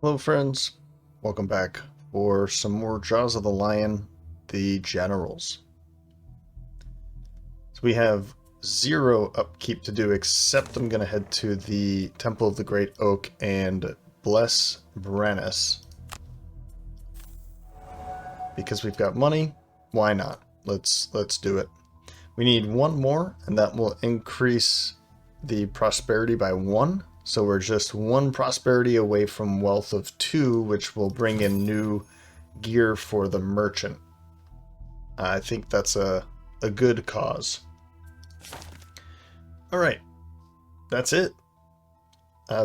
Hello friends, welcome back for some more Jaws of the Lion, the Generals. So we have 0 upkeep to do, except I'm going to head to the Temple of the Great Oak and bless Brennus. Because we've got money, why not? Let's do it. We need 1 more, and that will increase the prosperity by 1. So we're just 1 prosperity away from wealth of 2, which will bring in new gear for the merchant. I think that's a good cause. Alright, that's it.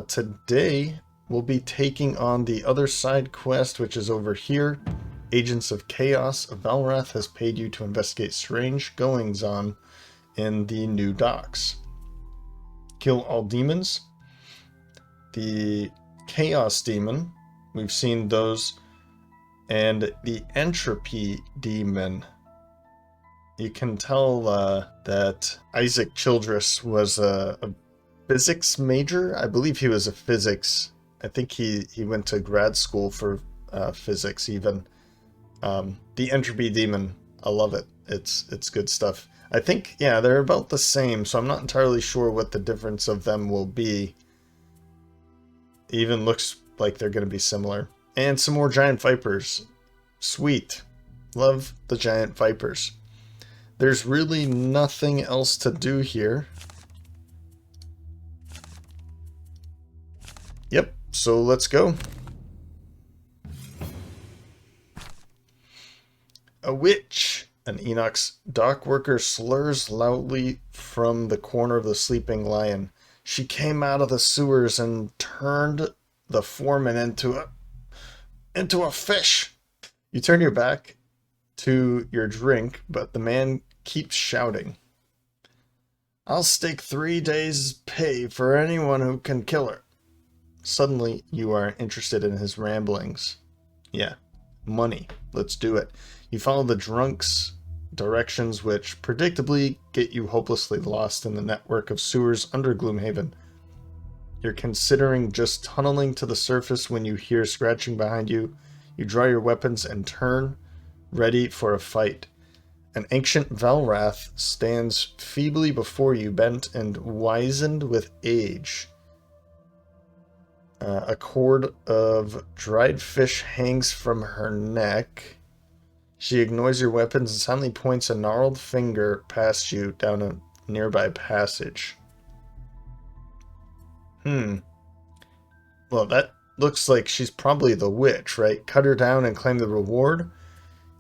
Today we'll be taking on the other side quest, which is over here. Agents of Chaos. Valrath has paid you to investigate strange goings-on in the new docks. Kill all demons. The Chaos Demon, we've seen those, and the Entropy Demon. You can tell that Isaac Childress was a physics major. I believe he was a physics. I think he went to grad school for physics even. The Entropy Demon, I love it. It's good stuff. I think, yeah, they're about the same, so I'm not entirely sure what the difference of them will be. Even looks like they're going to be similar. And some more giant vipers. Sweet. Love the giant vipers. There's really nothing else to do here. Yep, so let's go. A witch. An Enoch's dock worker slurs loudly from the corner of the sleeping lion. She came out of the sewers and turned the foreman into a fish. You turn your back to your drink, but the man keeps shouting. I'll stake 3 days' pay for anyone who can kill her. Suddenly, you are interested in his ramblings. Yeah, money. Let's do it. You follow the drunk's directions, which predictably get you hopelessly lost in the network of sewers under Gloomhaven. You're considering just tunneling to the surface when you hear scratching behind you. You draw your weapons and turn, ready for a fight. An ancient Valrath stands feebly before you, bent and wizened with age. A cord of dried fish hangs from her neck. She ignores your weapons and suddenly points a gnarled finger past you down a nearby passage. Well, that looks like she's probably the witch, right? Cut her down and claim the reward?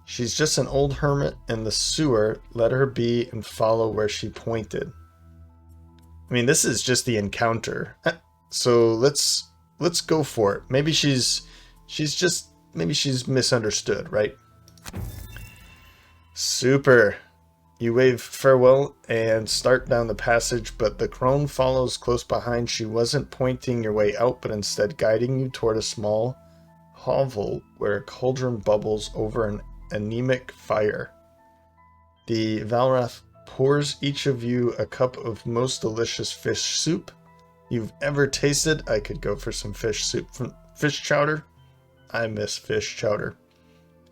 She's just an old hermit in the sewer. Let her be and follow where she pointed. I mean, this is just the encounter. So let's go for it. Maybe she's misunderstood, right? Super. You wave farewell and start down the passage, but the crone follows close behind. She wasn't pointing your way out, but instead guiding you toward a small hovel where a cauldron bubbles over an anemic fire. The Valrath pours each of you a cup of most delicious fish soup you've ever tasted. I could go for some fish soup. Fish chowder. I miss fish chowder.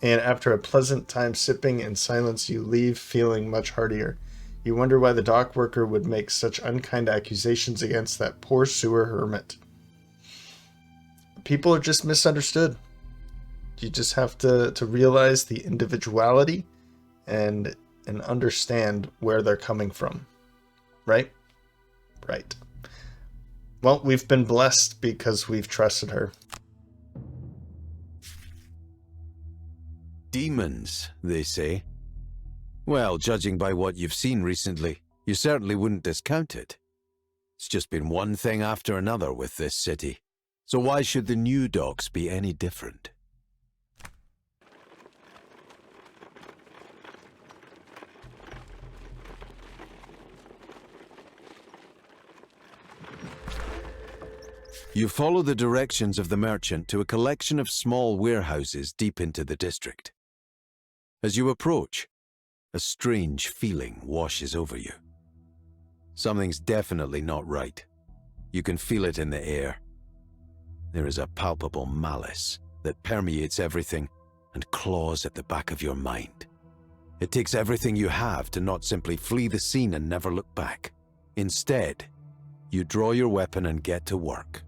And after a pleasant time sipping in silence, you leave feeling much heartier. You wonder why the dock worker would make such unkind accusations against that poor sewer hermit. People are just misunderstood. You just have to realize the individuality and understand where they're coming from. Right? Right. Well, we've been blessed because we've trusted her. Demons, they say. Well, judging by what you've seen recently, you certainly wouldn't discount it. It's just been one thing after another with this city. So why should the new docks be any different? You follow the directions of the merchant to a collection of small warehouses deep into the district. As you approach, a strange feeling washes over you. Something's definitely not right. You can feel it in the air. there is a palpable malice that permeates everything and claws at the back of your mind. It takes everything you have to not simply flee the scene and never look back. Instead, you draw your weapon and get to work.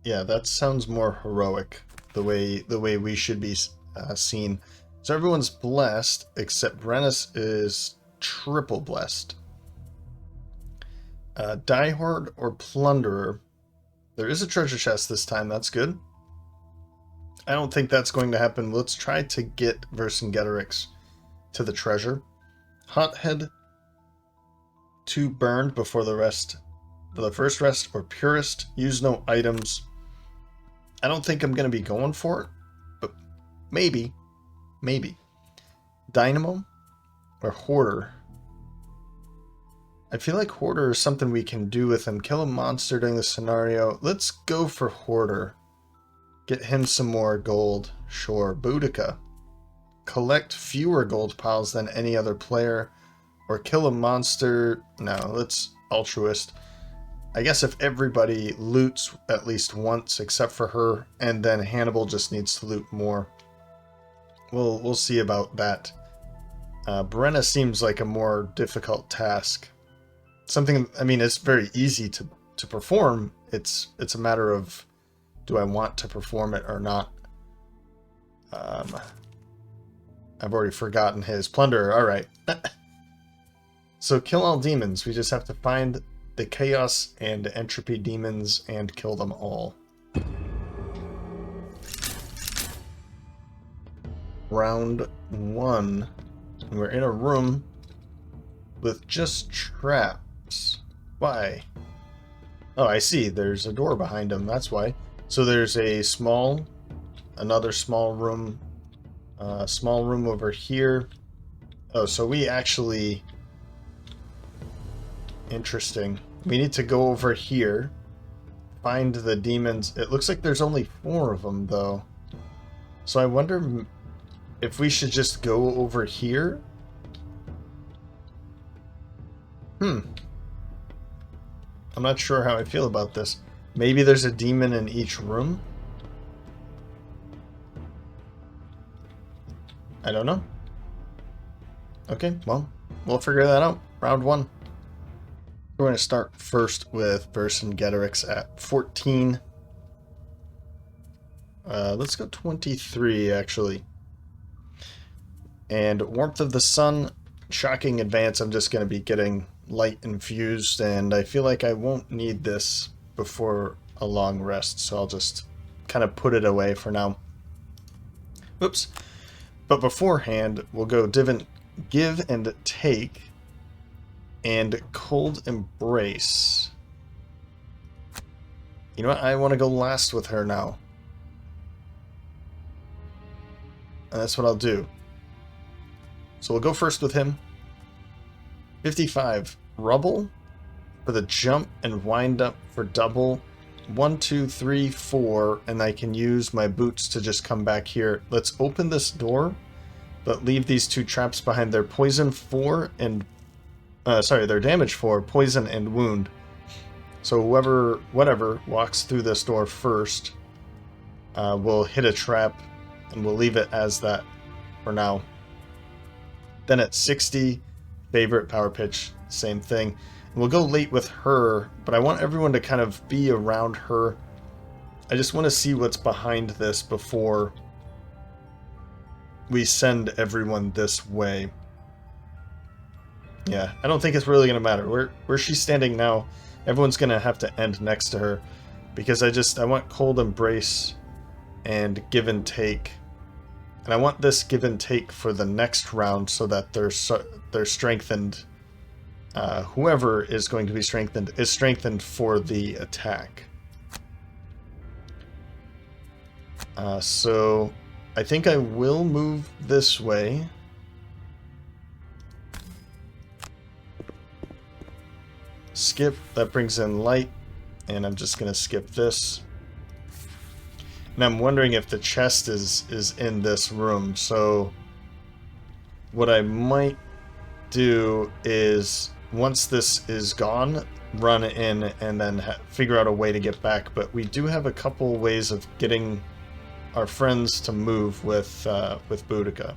Yeah, that sounds more heroic, the way we should be seen. So everyone's blessed, except Brennus is triple blessed. Diehard or Plunderer. There is a treasure chest this time, that's good. I don't think that's going to happen. Let's try to get Vercingetorix to the treasure. Hothead, 2 burned before the rest. For the first rest, or Purist, use no items. I don't think I'm going to be going for it, but maybe. Maybe. Dynamo or Hoarder. I feel like Hoarder is something we can do with him. Kill a monster during the scenario. Let's go for Hoarder. Get him some more gold. Sure. Boudica. Collect fewer gold piles than any other player. Or kill a monster. No, let's Altruist. I guess if everybody loots at least once except for her, and then Hannibal just needs to loot more. We'll see about that. Brenna seems like a more difficult task. Something, I mean, it's very easy to perform. It's a matter of, do I want to perform it or not? I've already forgotten his Plunderer. All right. So kill all demons. We just have to find the Chaos and Entropy demons and kill them all. Round 1. And we're in a room with just traps. Why? Oh, I see. There's a door behind him. That's why. So there's another small room over here. Oh, so we actually... Interesting. We need to go over here, find the demons. It looks like there's only 4 of them, though. So I wonder if we should just go over here? I'm not sure how I feel about this. Maybe there's a demon in each room? I don't know. Okay, well, we'll figure that out. Round 1. We're going to start first with Vercingetorix at 14. Let's go 23, actually. And Warmth of the Sun, shocking advance. I'm just going to be getting light infused, and I feel like I won't need this before a long rest, so I'll just kind of put it away for now. Oops. But beforehand, we'll go Give and Take, and Cold Embrace. You know what? I want to go last with her now. And that's what I'll do. So we'll go first with him. 55. Rubble for the jump and wind up for double. 1, 2, 3, 4. And I can use my boots to just come back here. Let's open this door, but leave these 2 traps behind. Their poison 4 and their damage 4, poison and wound. So whatever walks through this door first will hit a trap, and we'll leave it as that for now. Then at 60, favorite power pitch, same thing. And we'll go late with her, but I want everyone to kind of be around her. I just want to see what's behind this before we send everyone this way. Yeah, I don't think it's really going to matter. Where she's standing now, everyone's going to have to end next to her. Because I want Cold Embrace and Give and Take. And I want this Give and Take for the next round so that they're strengthened. Whoever is going to be strengthened is strengthened for the attack. So I think I will move this way. Skip, that brings in light, and I'm just going to skip this. And I'm wondering if the chest is in this room, so what I might do is once this is gone, run in and then figure out a way to get back. But we do have a couple ways of getting our friends to move with Boudica.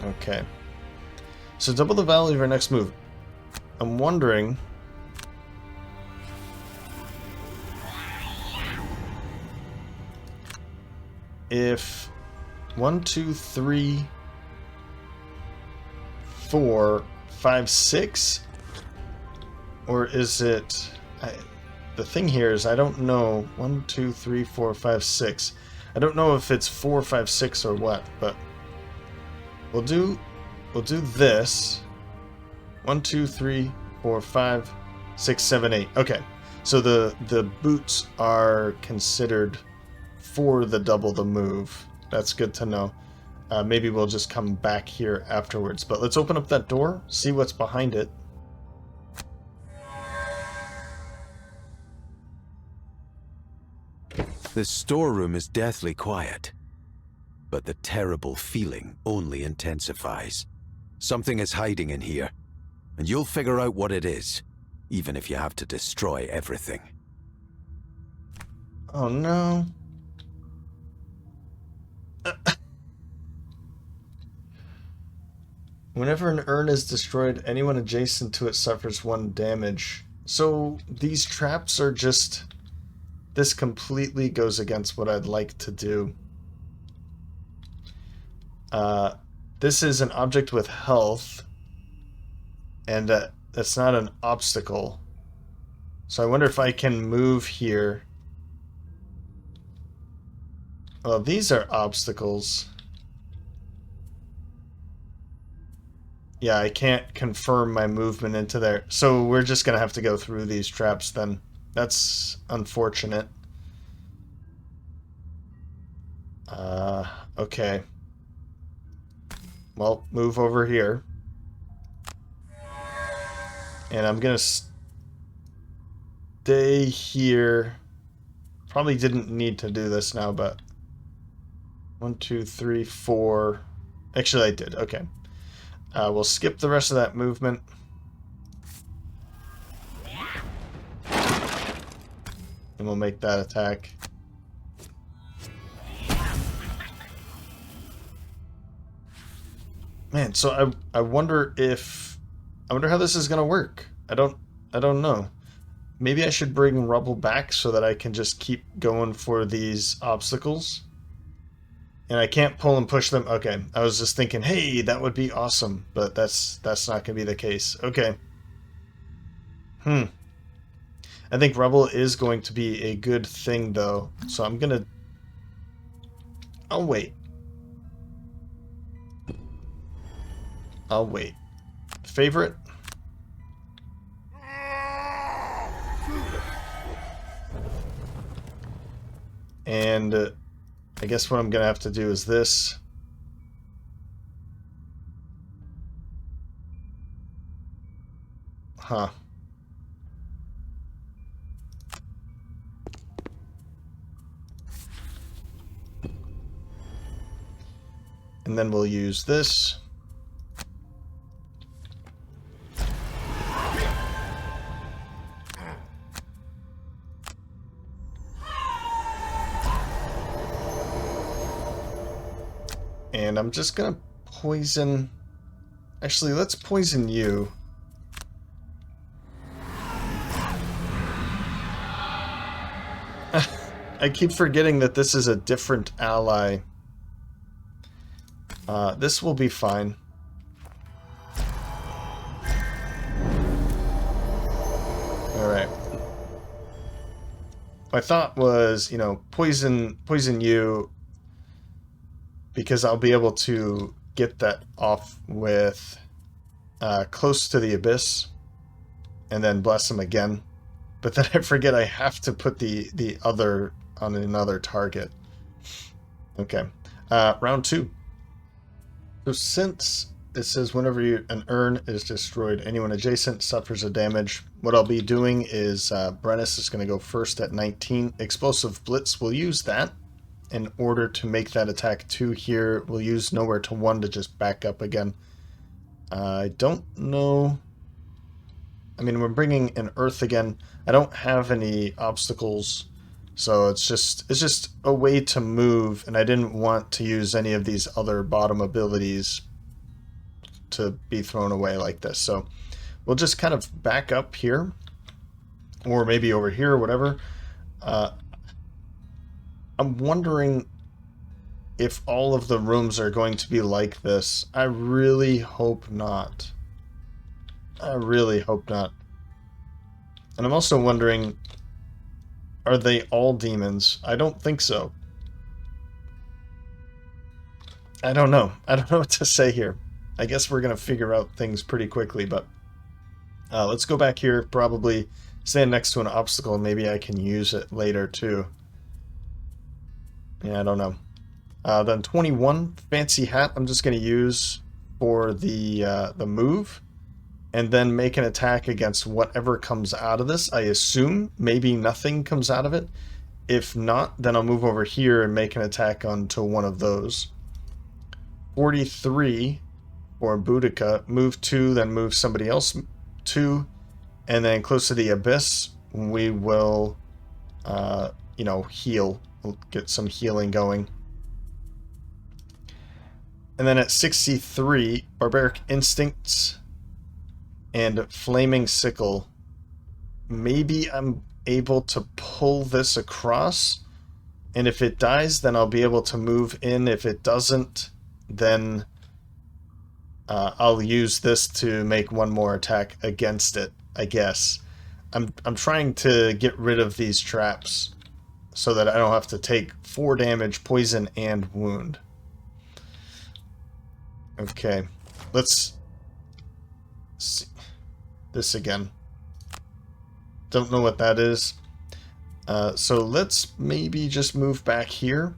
Okay. So double the value of your next move. I'm wondering... if 1, 2, 3, 4, 5, 6, or is it... the thing here is I don't know. 1, 2, 3, 4, 5, 6. I don't know if it's 4, 5, 6 or what, but we'll do this. 1, 2, 3, 4, 5, 6, 7, 8. Okay, so the boots are considered for the double the move. That's good to know. Maybe we'll just come back here afterwards. But let's open up that door, see what's behind it. This storeroom is deathly quiet, but the terrible feeling only intensifies. Something is hiding in here, and you'll figure out what it is, even if you have to destroy everything. Oh no. Whenever an urn is destroyed, anyone adjacent to it suffers 1 damage. So these traps are just... this completely goes against what I'd like to do. This is an object with health, and that's not an obstacle. So I wonder if I can move here. Well, these are obstacles. Yeah, I can't confirm my movement into there. So we're just going to have to go through these traps then. That's unfortunate. Okay. Well, move over here. And I'm going to stay here. Probably didn't need to do this now, but... 1, 2, 3, 4... Actually, I did. Okay. We'll skip the rest of that movement. And we'll make that attack. Man, so I wonder if... I wonder how this is gonna work. I don't know. Maybe I should bring Rubble back so that I can just keep going for these obstacles. And I can't pull and push them. Okay, I was just thinking, hey, that would be awesome. But that's not going to be the case. Okay. I think Rubble is going to be a good thing, though. So I'm going to... I'll wait. Favorite? And... I guess what I'm going to have to do is this. Huh. And then we'll use this. And I'm just gonna poison... Actually, let's poison you. I keep forgetting that this is a different ally. This will be fine. Alright. My thought was, you know, poison you, because I'll be able to get that off with close to the abyss, and then bless him again. But then I forget I have to put the other on another target. Okay. Round 2. So since it says whenever an urn is destroyed, anyone adjacent suffers a damage, what I'll be doing is Brennus is going to go first at 19. Explosive Blitz, we'll use that in order to make that attack 2 here. We'll use Nowhere to 1 to just back up again. I don't know. I mean, we're bringing in Earth again. I don't have any obstacles, so it's just a way to move, and I didn't want to use any of these other bottom abilities to be thrown away like this. So we'll just kind of back up here, or maybe over here, or whatever. I'm wondering if all of the rooms are going to be like this. I really hope not. I really hope not. And I'm also wondering, are they all demons? I don't think so. I don't know. I don't know what to say here. I guess we're going to figure out things pretty quickly, but let's go back here, probably stand next to an obstacle, and maybe I can use it later too. Yeah, I don't know. Then 21, fancy hat, I'm just going to use for the move, and then make an attack against whatever comes out of this. I assume maybe nothing comes out of it. If not, then I'll move over here and make an attack onto one of those. 43 for Boudica, move 2, then move somebody else 2, and then close to the abyss, we will, you know, heal. We'll get some healing going. And then at 63, Barbaric Instincts and Flaming Sickle. Maybe I'm able to pull this across, and if it dies, then I'll be able to move in. If it doesn't, then I'll use this to make one more attack against it, I guess. I'm trying to get rid of these traps so that I don't have to take 4 damage, poison, and wound. Okay, let's see this again. Don't know what that is. So let's maybe just move back here.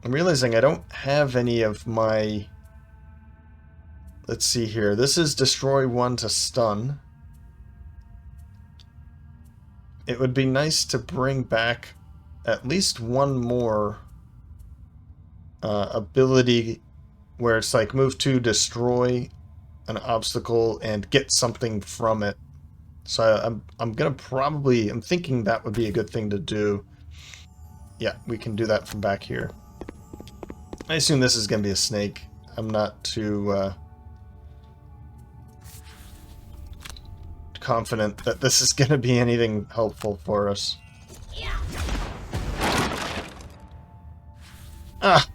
I'm realizing I don't have any of my... Let's see here. This is destroy 1 to stun. It would be nice to bring back at least one more ability where it's like move 2, destroy an obstacle, and get something from it. So I'm gonna probably... I'm thinking that would be a good thing to do. Yeah, we can do that from back here. I assume this is gonna be a snake. I'm not too confident that this is gonna be anything helpful for us. Ah!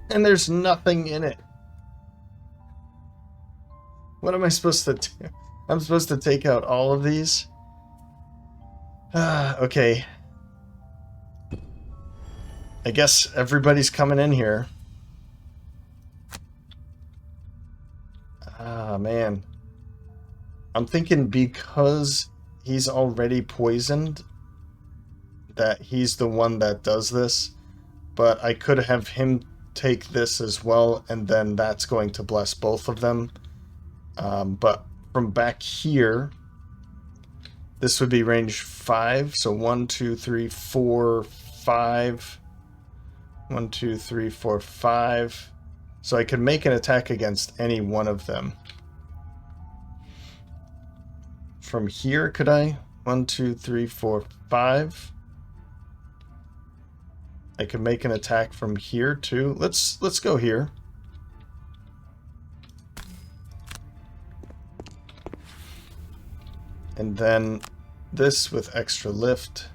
And there's nothing in it. What am I supposed to do? I'm supposed to take out all of these? Okay. I guess everybody's coming in here. Ah, man. I'm thinking because he's already poisoned, that he's the one that does this. But I could have him take this as well, and then that's going to bless both of them. But from back here, this would be range 5. So 1, 2, 3, 4, 5. 1, 2, 3, 4, 5. So I could make an attack against any one of them. From here, could I? 1, 2, 3, 4, 5. I could make an attack from here too. Let's go here. And then this with extra lift.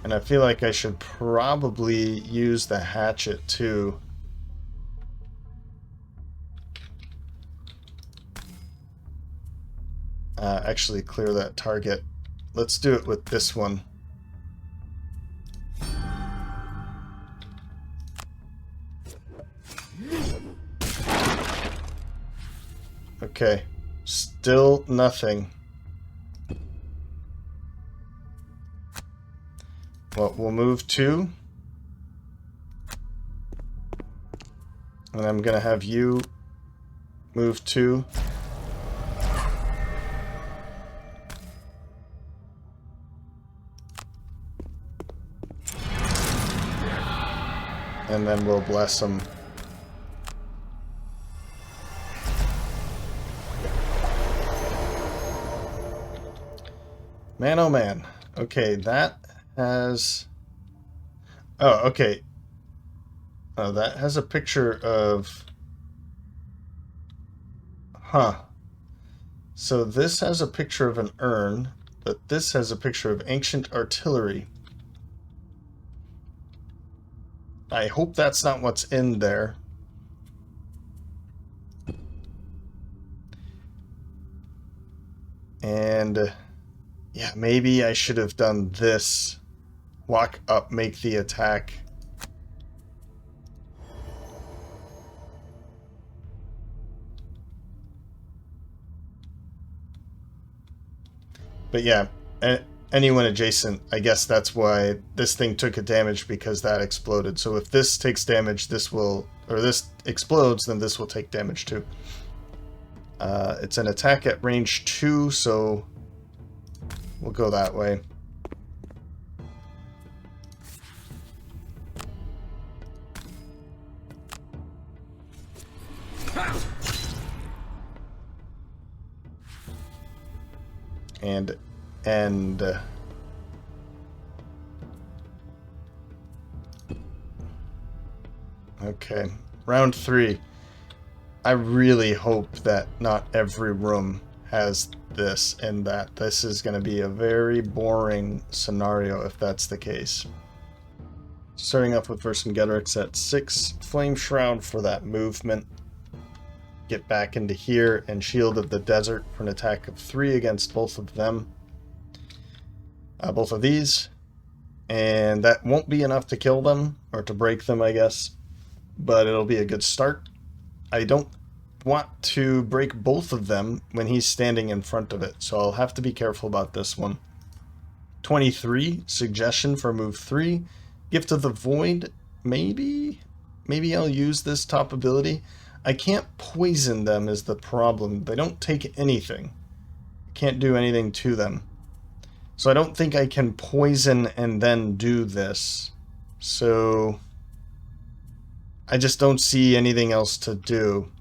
And I feel like I should probably use the hatchet too. Actually clear that target. Let's do it with this one. Okay, still nothing. Well, we'll move 2. And I'm gonna have you move 2. And then we'll bless them. Man, oh man. Okay, that has... Oh, okay. Oh, that has a picture of... Huh. So this has a picture of an urn, but this has a picture of ancient artillery. I hope that's not what's in there. And... yeah, maybe I should have done this. Walk up, make the attack. But yeah, anyone adjacent, I guess that's why this thing took a damage, because that exploded. So if this takes damage, this will, or this explodes, then this will take damage too. It's an attack at range 2, so we'll go that way. And okay, round 3. I really hope that not every room has this and that. This is going to be a very boring scenario if that's the case. Starting off with Vercingetorix at 6, Flame Shroud for that movement. Get back into here and Shield of the Desert for an attack of 3 against both of them. Both of these. And that won't be enough to kill them, or to break them, I guess. But it'll be a good start. I don't want to break both of them when he's standing in front of it, so I'll have to be careful about this one. 23, Suggestion for move 3. Gift of the Void, maybe I'll use this top ability. I can't poison them is the problem. They don't take anything. Can't do anything to them. So I don't think I can poison and then do this. So I just don't see anything else to do.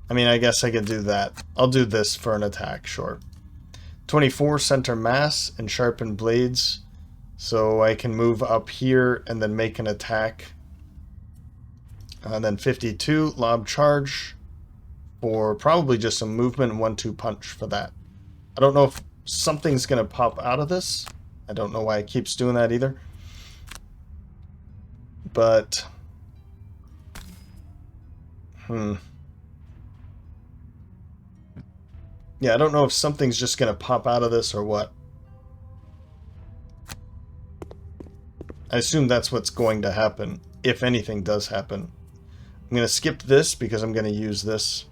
I mean, I guess I could do that. I'll do this for an attack, sure. 24, Center Mass and Sharpened Blades. So I can move up here and then make an attack. And then 52, Lob Charge for probably just some movement and 1-2 punch for that. I don't know if something's going to pop out of this. I don't know why it keeps doing that either. But... yeah, I don't know if something's just going to pop out of this or what. I assume that's what's going to happen, if anything does happen. I'm going to skip this because I'm going to use this.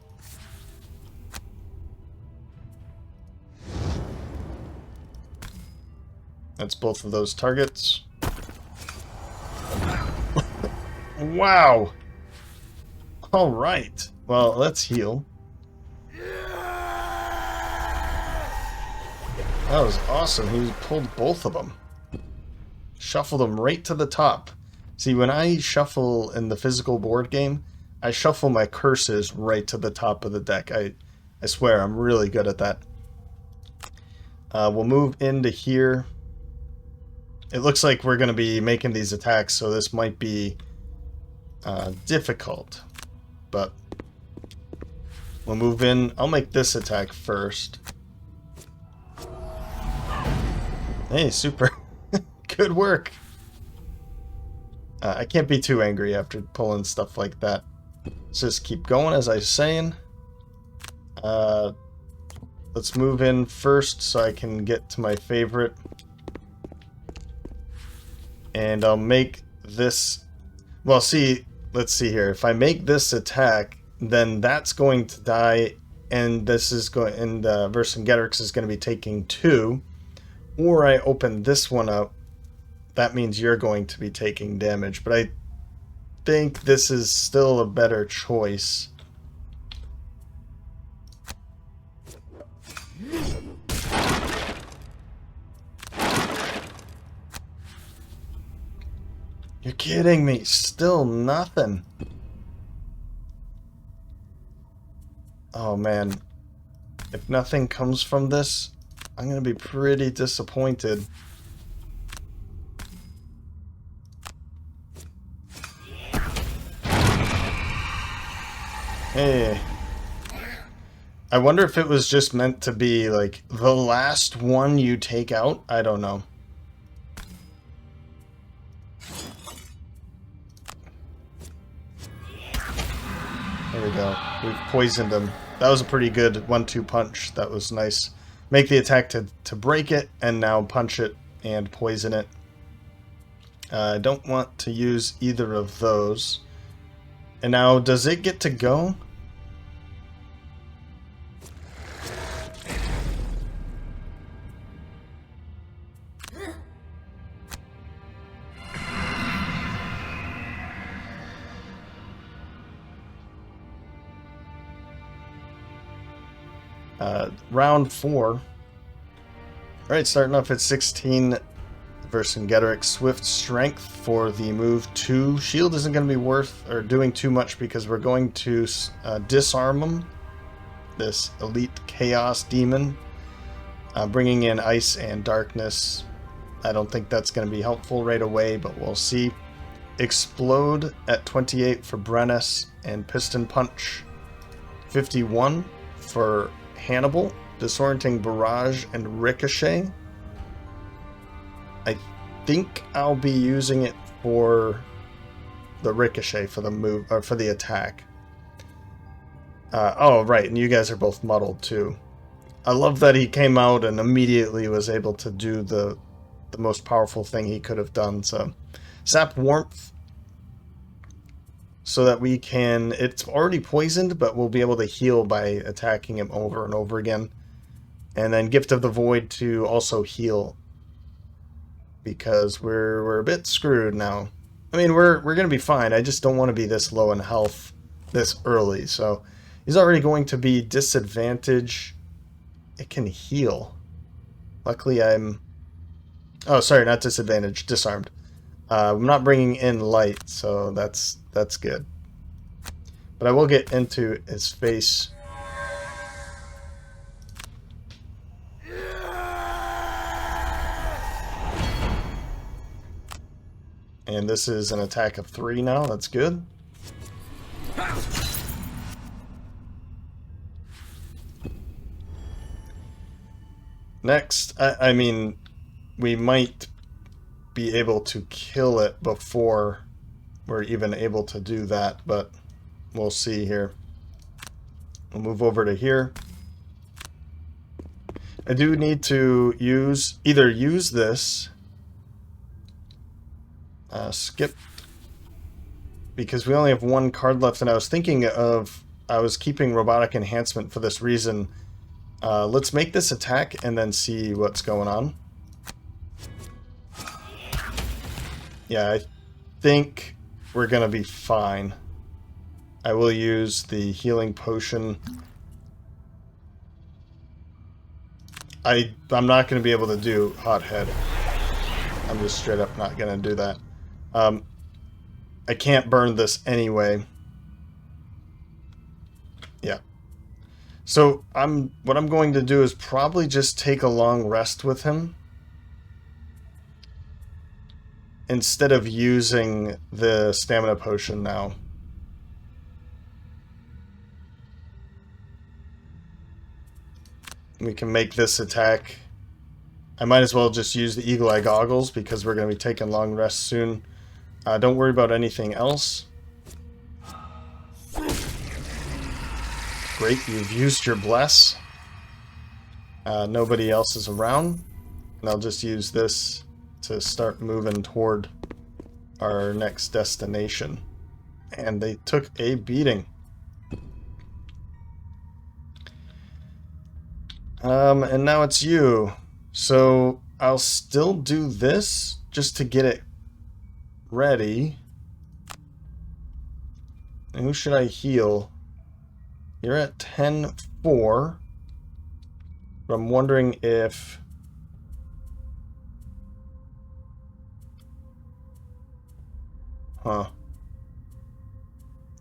That's both of those targets. Wow! Alright. Well, let's heal. That was awesome. He pulled both of them. Shuffled them right to the top. See, when I shuffle in the physical board game, I shuffle my curses right to the top of the deck. I swear, I'm really good at that. We'll move into here. It looks like we're going to be making these attacks, so this might be difficult. But we'll move in. I'll make this attack first. Hey, super. Good work. I can't be too angry after pulling stuff like that. Let's just keep going, as I was saying. Let's move in first so I can get to my favorite. And I'll make this... well, see, let's see here. If I make this attack, then that's going to die, and this is going... and Vercingetorix is going to be taking 2. Or I open this one up. That means you're going to be taking damage. But I think this is still a better choice. You're kidding me. Still nothing. Oh man. If nothing comes from this, I'm going to be pretty disappointed. Hey. I wonder if it was just meant to be, like, the last one you take out? I don't know. There we go. We've poisoned him. That was a pretty good 1-2 punch. That was nice. Make the attack to break it, and now punch it and poison it. I don't want to use either of those. And now, does it get to go? Round 4. Alright, starting off at 16 versus Gederick. Swift Strength for the move 2. Shield isn't going to be worth or doing too much because we're going to disarm him. This elite chaos demon. Bringing in ice and darkness. I don't think that's going to be helpful right away, but we'll see. Explode at 28 for Brennis and Piston Punch. 51 for Hannibal. Disorienting Barrage and Ricochet. I think I'll be using it for the Ricochet for the move, or for the attack. Oh, right, and you guys are both muddled too. I love that he came out and immediately was able to do the most powerful thing he could have done. So, Sap Warmth, so that we can... It's already poisoned, but we'll be able to heal by attacking him over and over again. And then Gift of the Void to also heal, because we're a bit screwed now. I mean, we're going to be fine. I just don't want to be this low in health this early. So he's already going to be disadvantage. It can heal. Luckily, I'm... Oh, sorry, not disadvantage. Disarmed. I'm not bringing in light, so that's good. But I will get into his face. And this is an attack of 3 now. That's good. Next, I mean, we might be able to kill it before we're even able to do that, but we'll see here. We'll move over to here. I do need to either use this, skip, because we only have 1 card left, and I was thinking of, I was keeping robotic enhancement for this reason. Let's make this attack and then see what's going on. Yeah, I think we're gonna be fine. I will use the healing potion. I'm not gonna be able to do Hothead. I'm just straight up not gonna do that. I can't burn this anyway. Yeah. So what I'm going to do is probably just take a long rest with him instead of using the stamina potion now. We can make this attack. I might as well just use the Eagle Eye Goggles because we're going to be taking long rests soon. Don't worry about anything else. Great, you've used your Bless. Nobody else is around. And I'll just use this to start moving toward our next destination. And they took a beating. And now it's you. So I'll still do this just to get it ready. And who should I heal? You're at 10-4. But I'm wondering if... Huh.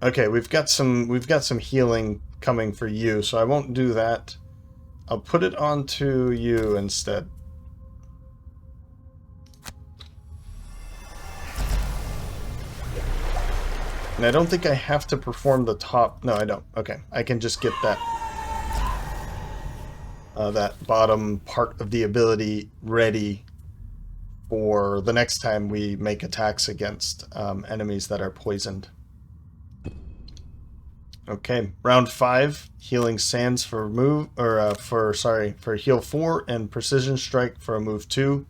Okay, we've got some healing coming for you, so I won't do that. I'll put it onto you instead. And I don't think I have to perform the top. No, I don't. Okay, I can just get that that bottom part of the ability ready for the next time we make attacks against enemies that are poisoned. Okay, round 5, healing sands for move, or for heal 4, and precision strike for a move 2.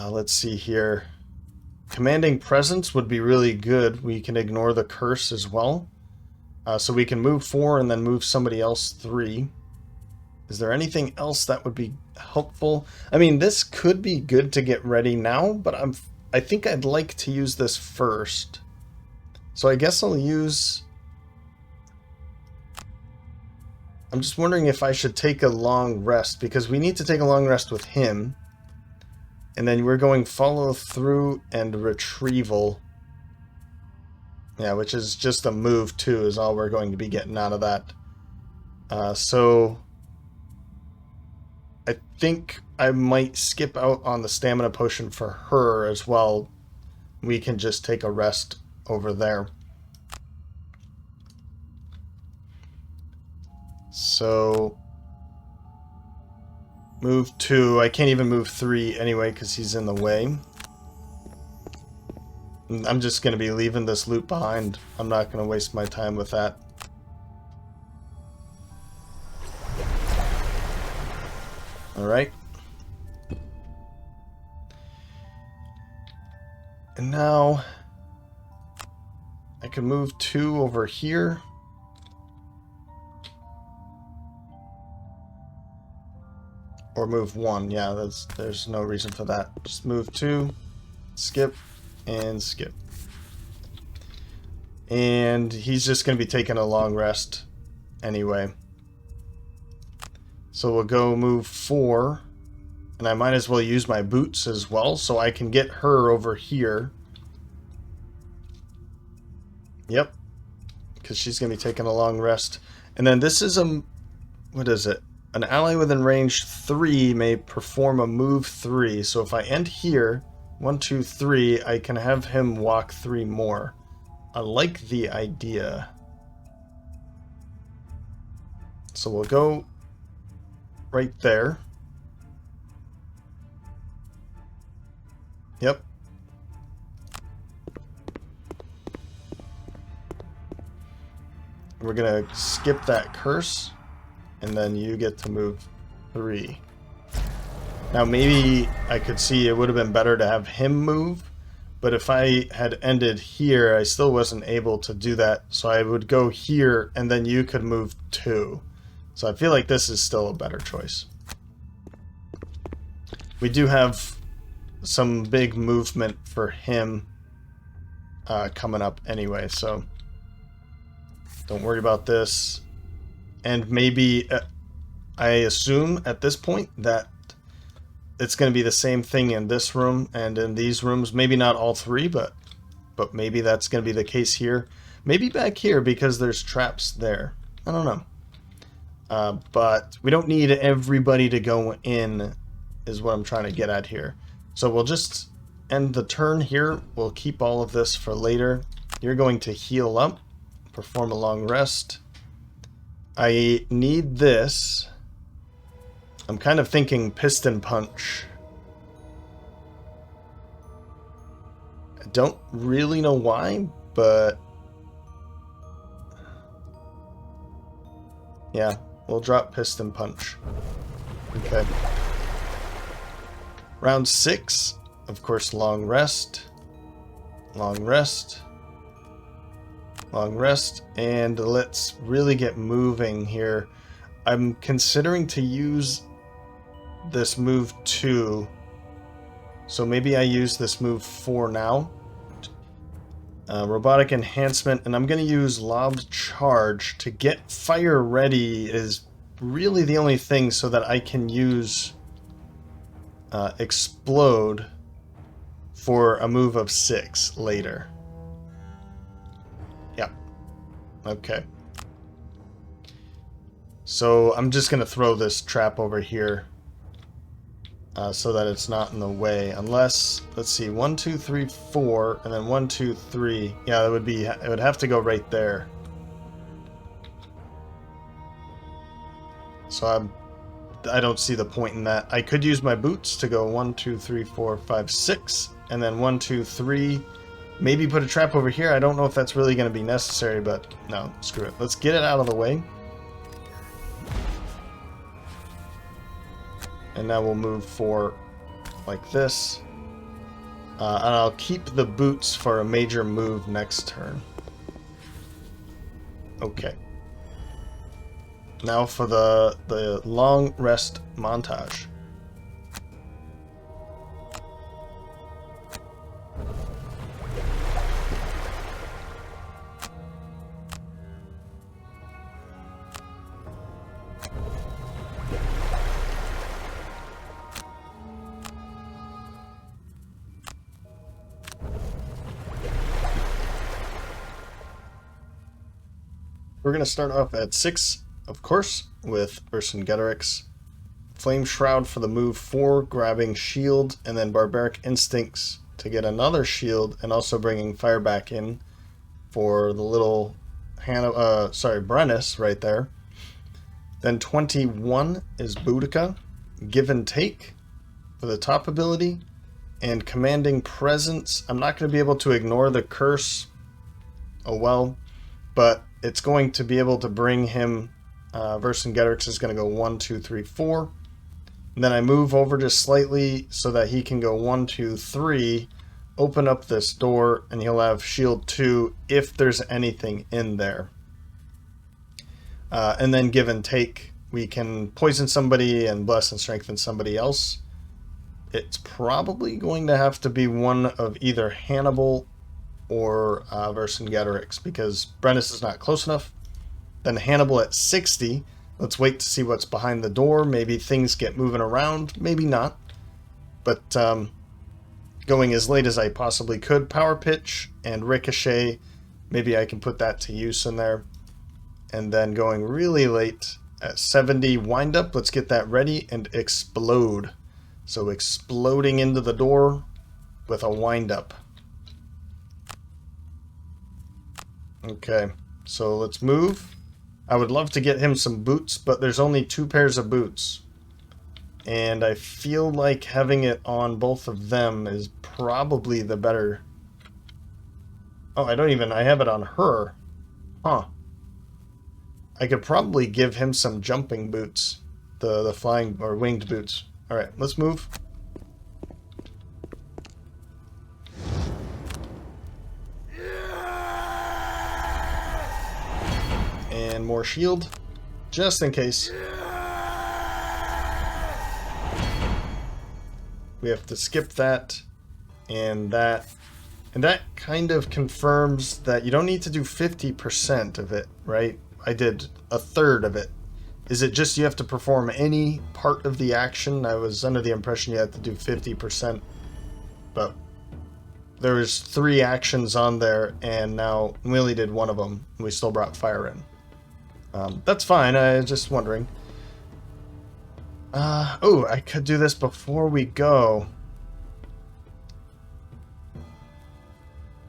Let's see here. Commanding presence would be really good. We can ignore the curse as well. So we can move 4 and then move somebody else 3. Is there anything else that would be helpful? I mean, this could be good to get ready now, but I think I'd like to use this first. So I guess I'll use... I'm just wondering if I should take a long rest, because we need to take a long rest with him. And then we're going follow through and retrieval. Yeah, which is just a move too, is all we're going to be getting out of that. So I think I might skip out on the stamina potion for her as well. We can just take a rest over there. So move 2. I can't even move 3 anyway because he's in the way. I'm just going to be leaving this loot behind. I'm not going to waste my time with that. Alright. And now I can move 2 over here. Or move 1. Yeah, there's no reason for that. Just move 2, skip, and skip. And he's just going to be taking a long rest anyway. So we'll go move 4. And I might as well use my boots as well, so I can get her over here. Yep. Because she's going to be taking a long rest. And then this is a... What is it? An ally within range 3 may perform a move 3. So if I end here, 1, 2, 3, I can have him walk 3 more. I like the idea. So we'll go right there. Yep. We're gonna skip that curse, and then you get to move 3. Now maybe I could see it would have been better to have him move, but if I had ended here, I still wasn't able to do that, so I would go here, and then you could move 2. So I feel like this is still a better choice. We do have some big movement for him coming up anyway, so don't worry about this. And maybe I assume at this point that it's going to be the same thing in this room and in these rooms. Maybe not all 3, but maybe that's going to be the case here. Maybe back here because there's traps there. I don't know. But we don't need everybody to go in, is what I'm trying to get at here. So we'll just end the turn here. We'll keep all of this for later. You're going to heal up, perform a long rest. I need this. I'm kind of thinking piston punch. I don't really know why, but yeah, we'll drop piston punch. Okay. Round 6, of course, long rest, long rest, long rest, and let's really get moving here. I'm considering to use this move 2, so maybe I use this move 4 now. Robotic enhancement, and I'm going to use lobbed charge to get fire ready is really the only thing so that I can use explode for a move of 6 later. Yep. Okay. So I'm just going to throw this trap over here so that it's not in the way. Unless, let's see, 1, 2, 3, 4, and then 1, 2, 3. Yeah, it would have to go right there. So I don't see the point in that. I could use my boots to go 1, 2, 3, 4, 5, 6, and then 1, 2, 3. Maybe put a trap over here. I don't know if that's really going to be necessary, but no, screw it. Let's get it out of the way. And now we'll move 4 like this. And I'll keep the boots for a major move next turn. Okay. Now for the long rest montage. We're going to start off at 6, of course, with Vercingetorix. Flame Shroud for the move 4, grabbing shield, and then Barbaric Instincts to get another shield, and also bringing fire back in for the little Brennus right there. Then 21 is Boudica, Give and Take for the top ability, and Commanding Presence. I'm not going to be able to ignore the curse. Oh well, but it's going to be able to bring him. Vercingetorix is going to go 1, 2, 3, 4. And then I move over just slightly so that he can go 1, 2, 3, open up this door, and he'll have shield 2 if there's anything in there. And then Give and Take. We can poison somebody and bless and strengthen somebody else. It's probably going to have to be one of either Hannibal or Vercingetorix, because Brennus is not close enough. Then Hannibal at 60. Let's wait to see what's behind the door. Maybe things get moving around. Maybe not. But going as late as I possibly could. Power Pitch and Ricochet. Maybe I can put that to use in there. And then going really late at 70. Wind Up. Let's get that ready. And Explode. So exploding into the door with a Wind Up. Okay, so let's move. I would love to get him some boots, but there's only 2 pairs of boots. And I feel like having it on both of them is probably the better... Oh, I have it on her. Huh. I could probably give him some jumping boots. The flying or winged boots. Alright, let's move. And more shield, just in case. We have to skip that and that. And that kind of confirms that you don't need to do 50% of it, right? I did a third of it. Is it just you have to perform any part of the action? I was under the impression you had to do 50%. But there was 3 actions on there, and now we only did one of them. And we still brought fire in. That's fine, I was just wondering. Oh, I could do this before we go.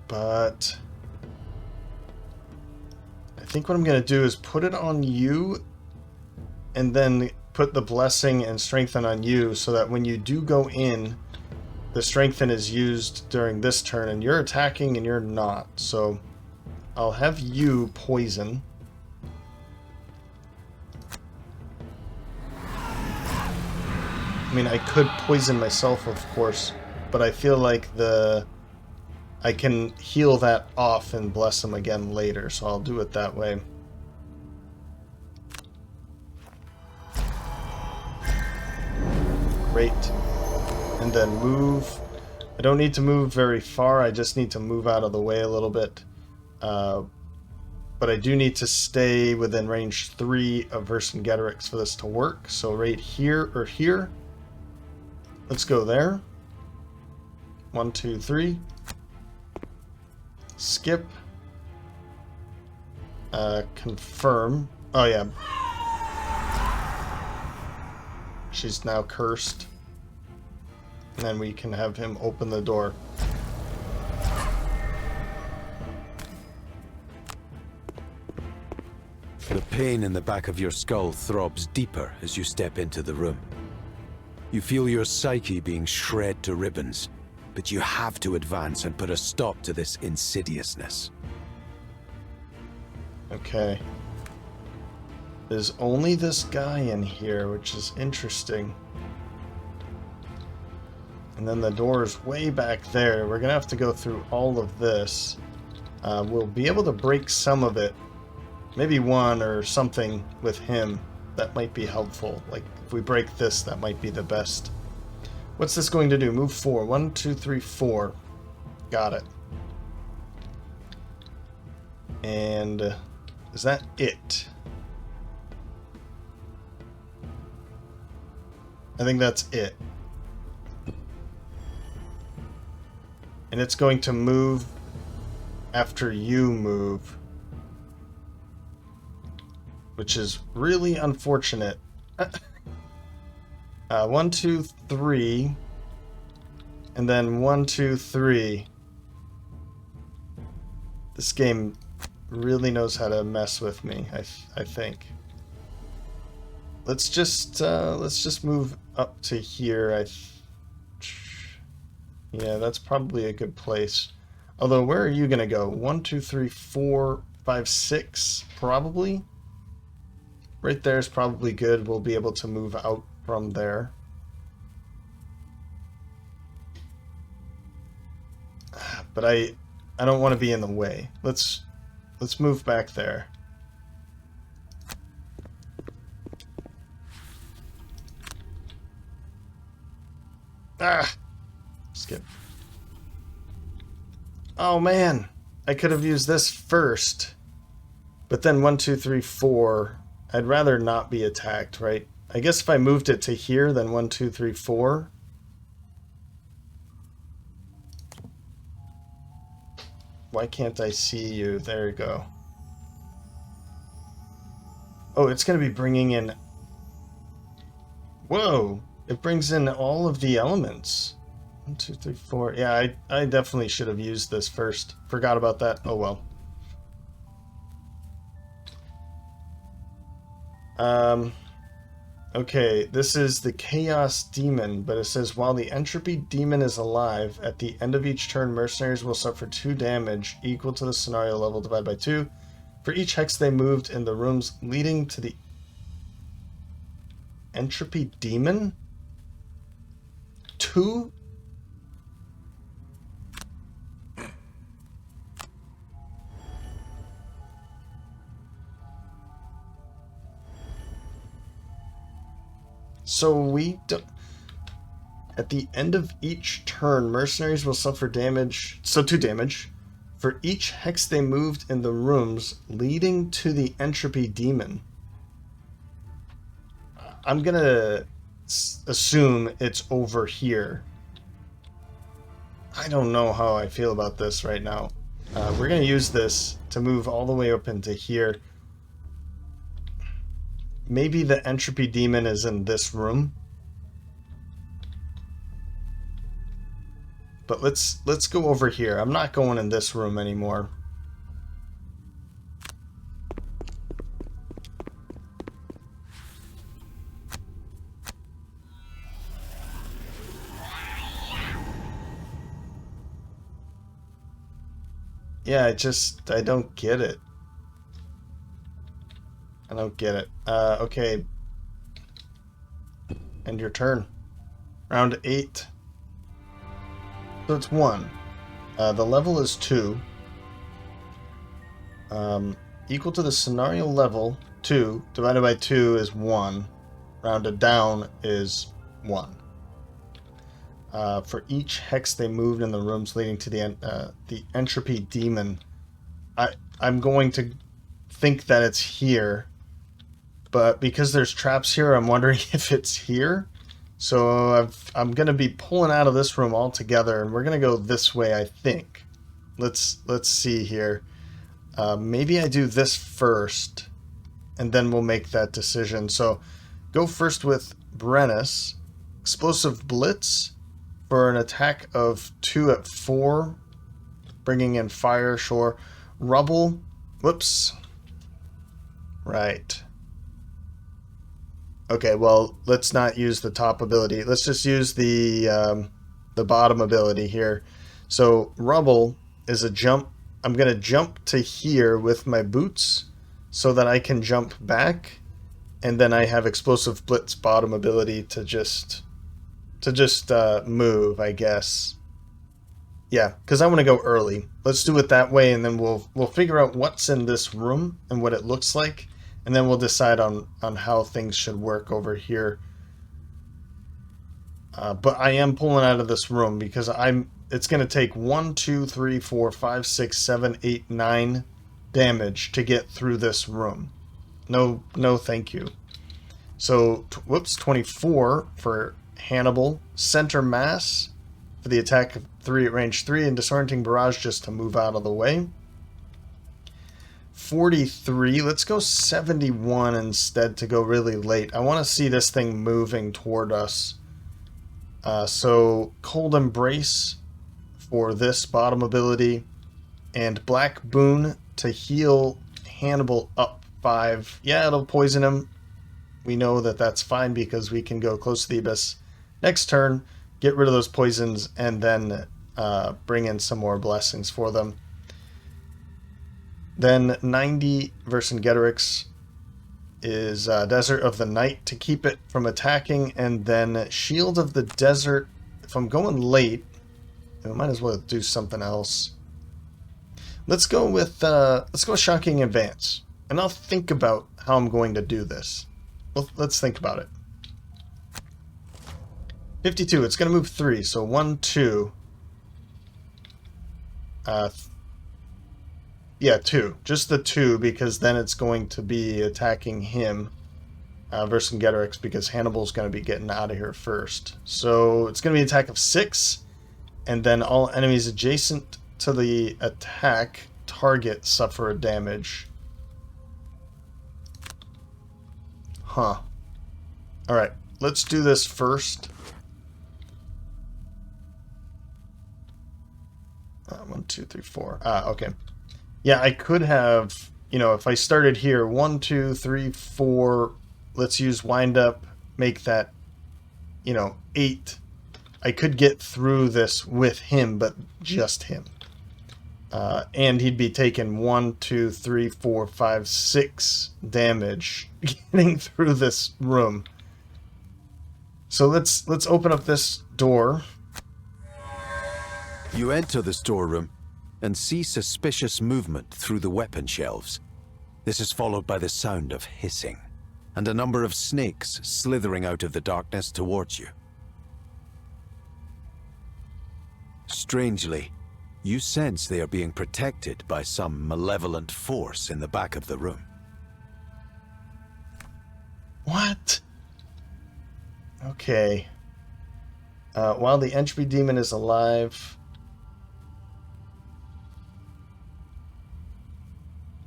But I think what I'm going to do is put it on you and then put the blessing and strengthen on you so that when you do go in, the strengthen is used during this turn and you're attacking and you're not. So I'll have you poison. I mean, I could poison myself, of course, but I feel like I can heal that off and bless him again later, so I'll do it that way. Great. And then move. I don't need to move very far, I just need to move out of the way a little bit. But I do need to stay within range 3 of Vercingetorix for this to work, so right here or here. Let's go there. 1, 2, 3. Skip. Confirm. Oh yeah. She's now cursed. And then we can have him open the door. The pain in the back of your skull throbs deeper as you step into the room. You feel your psyche being shred to ribbons, but you have to advance and put a stop to this insidiousness. Okay. There's only this guy in here, which is interesting. And then the door is way back there. We're going to have to go through all of this. We'll be able to break some of it. Maybe one or something with him. That might be helpful. Like, if we break this, that might be the best. What's this going to do? Move 4. 1, 2, 3, 4. Got it. And is that it? I think that's it. And it's going to move after you move. Which is really unfortunate. 1, 2, 3. And then 1, 2, 3. This game really knows how to mess with me, I think. Let's just move up to here. Yeah, that's probably a good place. Although, where are you gonna go? 1, 2, 3, 4, 5, 6, probably. Right there is probably good. We'll be able to move out from there. But I don't want to be in the way. Let's move back there. Ah! Skip. Oh man! I could have used this first. But then 1, 2, 3, 4. I'd rather not be attacked, right? I guess if I moved it to here, then 1, 2, 3, 4. Why can't I see you? There you go. Oh, it's going to be bringing in... Whoa! It brings in all of the elements. 1, 2, 3, 4. Yeah, I definitely should have used this first. Forgot about that. Oh well. Okay, this is the Chaos Demon, but it says while the Entropy Demon is alive, at the end of each turn, mercenaries will suffer 2 damage equal to the scenario level divided by 2 for each hex they moved in the rooms leading to the Entropy Demon? 2? So we don't... At the end of each turn, mercenaries will suffer damage, so 2 damage, for each hex they moved in the rooms leading to the Entropy Demon. I'm gonna assume it's over here. I don't know how I feel about this right now. We're gonna use this to move all the way up into here. Maybe the Entropy Demon is in this room. But let's go over here. I'm not going in this room anymore. Yeah, I don't get it. I don't get it. Okay. End your turn. Round 8. So it's 1. The level is 2. Equal to the scenario level, 2. Divided by 2 is 1. Rounded down is 1. For each hex they moved in the rooms leading to the Entropy Demon. I'm going to think that it's here. But because there's traps here, I'm wondering if it's here. So I'm going to be pulling out of this room altogether, and we're going to go this way, I think. Let's see here. Maybe I do this first, and then we'll make that decision. So go first with Brennus. Explosive Blitz for an attack of 2 at 4. Bringing in fire, sure. Rubble. Whoops. Right. Okay, well, let's not use the top ability. Let's just use the bottom ability here. So, Rubble is a jump. I'm going to jump to here with my boots so that I can jump back. And then I have Explosive Blitz bottom ability to just move, I guess. Yeah, because I want to go early. Let's do it that way, and then we'll figure out what's in this room and what it looks like. And then we'll decide on how things should work over here. But I am pulling out of this room because it's going to take 1, 2, 3, 4, 5, 6, 7, 8, 9 damage to get through this room. No, thank you. So, whoops, 24 for Hannibal. Center Mass for the attack of 3 at range 3, and Disorienting Barrage just to move out of the way. 43. Let's go 71 instead to go really late. I want to see this thing moving toward us. So Cold Embrace for this bottom ability, and Black Boon to heal Hannibal up 5. Yeah, it'll poison him. We know that that's fine because we can go close to the Abyss next turn, get rid of those poisons, and then bring in some more blessings for them. Then 90 Vercingetorix is Desert of the Night to keep it from attacking, and then Shield of the Desert. If I'm going late, I might as well do something else. Let's go with Shocking Advance, and I'll think about how I'm going to do this. Well, let's think about it. 52. It's going to move 3, so 1, 2. Yeah, 2. Just the 2, because then it's going to be attacking him, Vercingetorix, because Hannibal's going to be getting out of here first. So it's going to be an attack of 6, and then all enemies adjacent to the attack target suffer damage. Huh. Alright, let's do this first. 1, 2, 3, 4. Okay. Yeah, I could have, if I started here, 1, 2, 3, 4, let's use wind up, make that, 8. I could get through this with him, but just him. And he'd be taking 1, 2, 3, 4, 5, 6 damage getting through this room. So let's open up this door. You enter the storeroom and see suspicious movement through the weapon shelves. This is followed by the sound of hissing, and a number of snakes slithering out of the darkness towards you. Strangely, you sense they are being protected by some malevolent force in the back of the room. What? Okay. While the Entropy Demon is alive,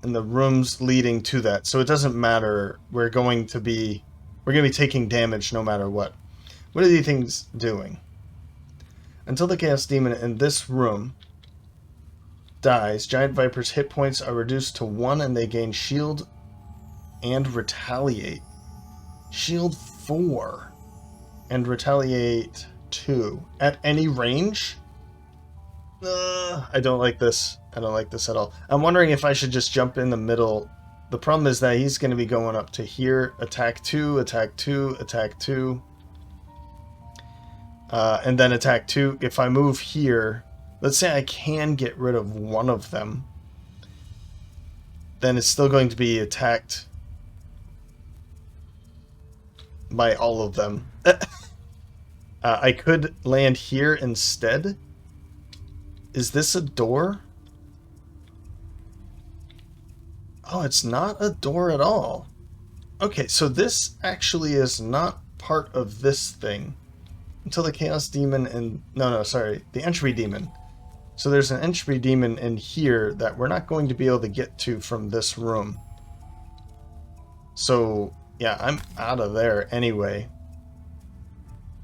and the rooms leading to that, so it doesn't matter. We're going to be taking damage no matter what. What are these things doing? Until the Chaos Demon in this room dies, Giant Viper's hit points are reduced to 1, and they gain shield and retaliate. Shield 4 and retaliate 2 at any range. I don't like this. I don't like this at all. I'm wondering if I should just jump in the middle. The problem is that he's going to be going up to here. Attack 2, attack 2, attack 2. And then attack 2. If I move here, let's say I can get rid of one of them, then it's still going to be attacked by all of them. I could land here instead. Is this a door? Oh, it's not a door at all. Okay, so this actually is not part of this thing. Until the Chaos Demon and... No, sorry. The Entropy Demon. So there's an Entropy Demon in here that we're not going to be able to get to from this room. So yeah, I'm out of there anyway.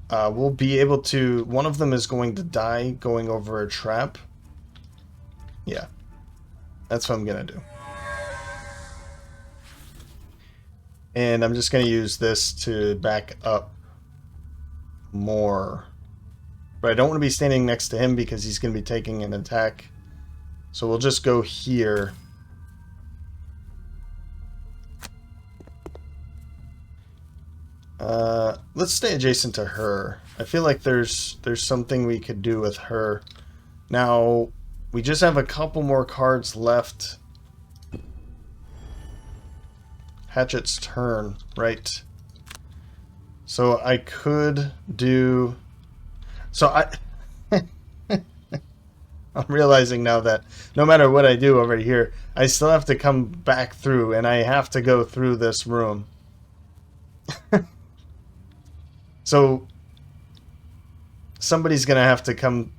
We'll be able to... One of them is going to die going over a trap. Yeah. That's what I'm going to do. And I'm just going to use this to back up more. But I don't want to be standing next to him because he's going to be taking an attack. So we'll just go here. Let's stay adjacent to her. I feel like there's something we could do with her. Now, we just have a couple more cards left. Hatchet's turn, right? So I could do... So I'm realizing now that no matter what I do over here, I still have to come back through, and I have to go through this room. So somebody's going to have to come,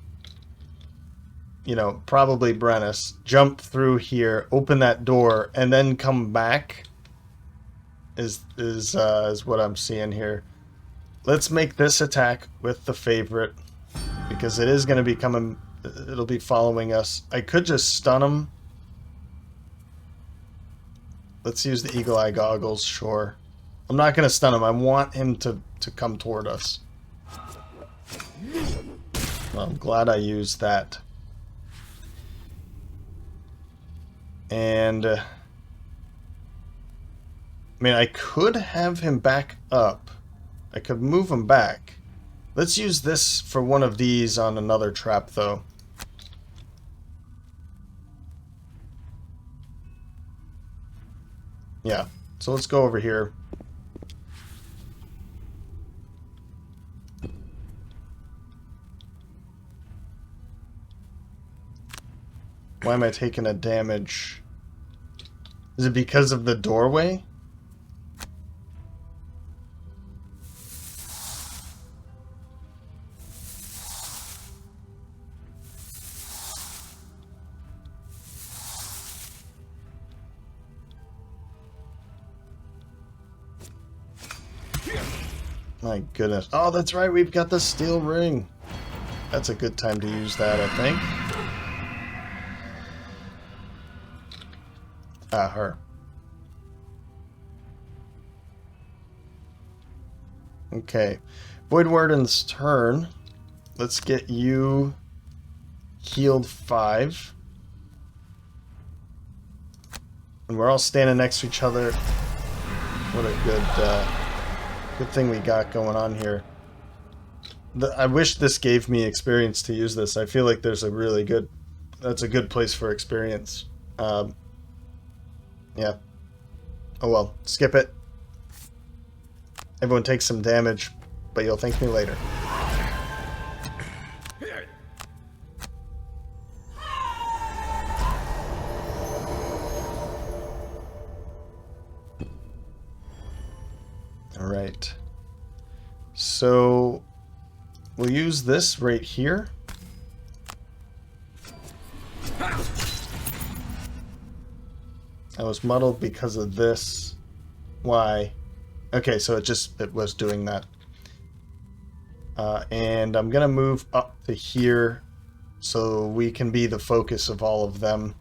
you know, probably Brennus, jump through here, open that door, and then come back is what I'm seeing here. Let's make this attack with the favorite, because it is going to be coming, it'll be following us. I could just stun him. Let's use the eagle eye goggles, sure. I'm not going to stun him. I want him to come toward us. Well, I'm glad I used that. And I mean, I could have him back up. I could move him back. Let's use this for one of these on another trap, though. Yeah, so let's go over here. Why am I taking a damage? Is it because of the doorway? My goodness. Oh, that's right, we've got the steel ring. That's a good time to use that, I think. Ah, her. Okay. Void Warden's turn. Let's get you healed 5. And we're all standing next to each other. What a good thing we got going on here. I wish this gave me experience to use this. I feel like there's a really good... That's a good place for experience. Yeah. Oh well, skip it. Everyone takes some damage, but you'll thank me later. Alright. So, we'll use this right here. I was muddled because of this. Why? Okay, so it was doing that. And I'm gonna move up to here so we can be the focus of all of them.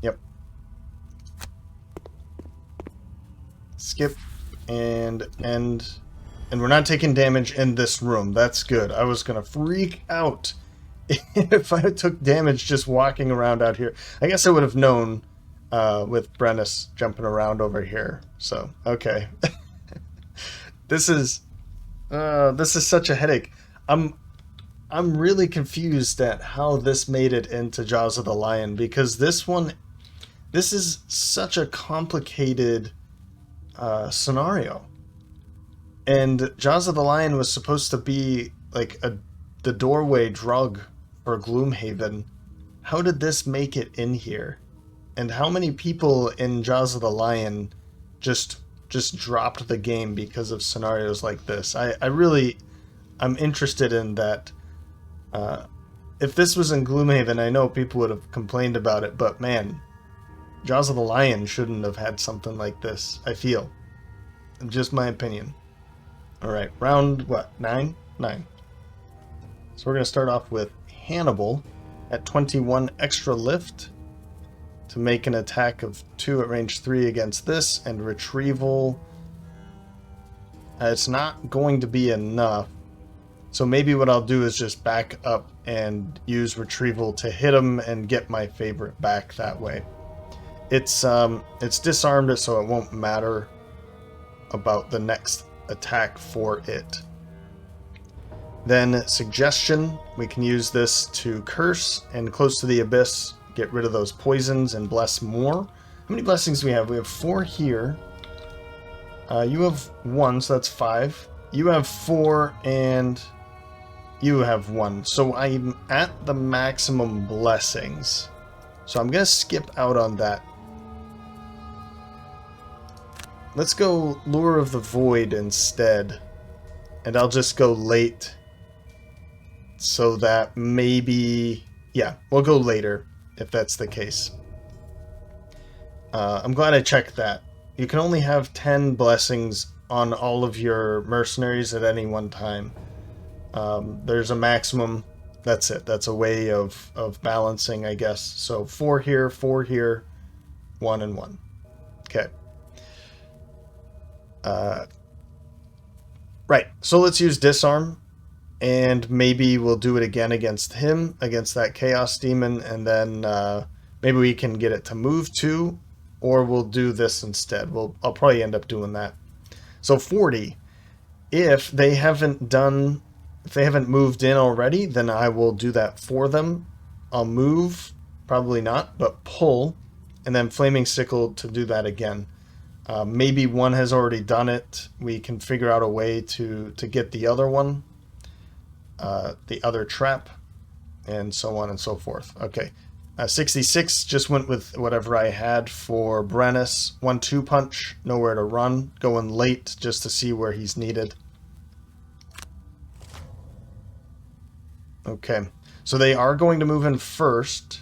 Yep. Skip and end. And we're not taking damage in this room. That's good. I was gonna freak out if I took damage just walking around out here. I guess I would have known with Brennus jumping around over here. So, okay. This is such a headache. I'm really confused at how this made it into Jaws of the Lion, because this is such a complicated scenario. And Jaws of the Lion was supposed to be like the doorway drug for Gloomhaven. How did this make it in here? And how many people in Jaws of the Lion just dropped the game because of scenarios like this? I'm interested in that. If this was in Gloomhaven, I know people would have complained about it, but man, Jaws of the Lion shouldn't have had something like this, I feel. Just my opinion. Alright, round, what, 9? 9. So we're going to start off with Hannibal at 21 extra lift to make an attack of 2 at range 3 against this, and retrieval. It's not going to be enough. So maybe what I'll do is just back up and use retrieval to hit him and get my favorite back that way. It's disarmed it, so it won't matter about the next attack for it. Then Suggestion, we can use this to curse and Close to the Abyss, get rid of those poisons and bless more. How many blessings do we have? We have 4 here. You have 1, so that's 5. You have 4, and you have 1. So I'm at the maximum blessings. So I'm going to skip out on that. Let's go Lure of the Void instead. And I'll just go late. So that maybe... yeah, we'll go later if that's the case. I'm glad I checked that. You can only have 10 blessings on all of your mercenaries at any one time. There's a maximum. That's it. That's a way of balancing, I guess. So 4 here, 1 and 1. Okay. Right. So let's use Disarm. And maybe we'll do it again against him, against that Chaos Demon. And then maybe we can get it to move too. Or we'll do this instead. I'll probably end up doing that. So 40. If they haven't moved in already, then I will do that for them. I'll move, probably not, but pull, and then Flaming Sickle to do that again. Maybe one has already done it. We can figure out a way to get the other one, the other trap, and so on and so forth. Okay. 66 just went with whatever I had for Brennus. 1-2 punch, nowhere to run. Going late just to see where he's needed. Okay, so they are going to move in first.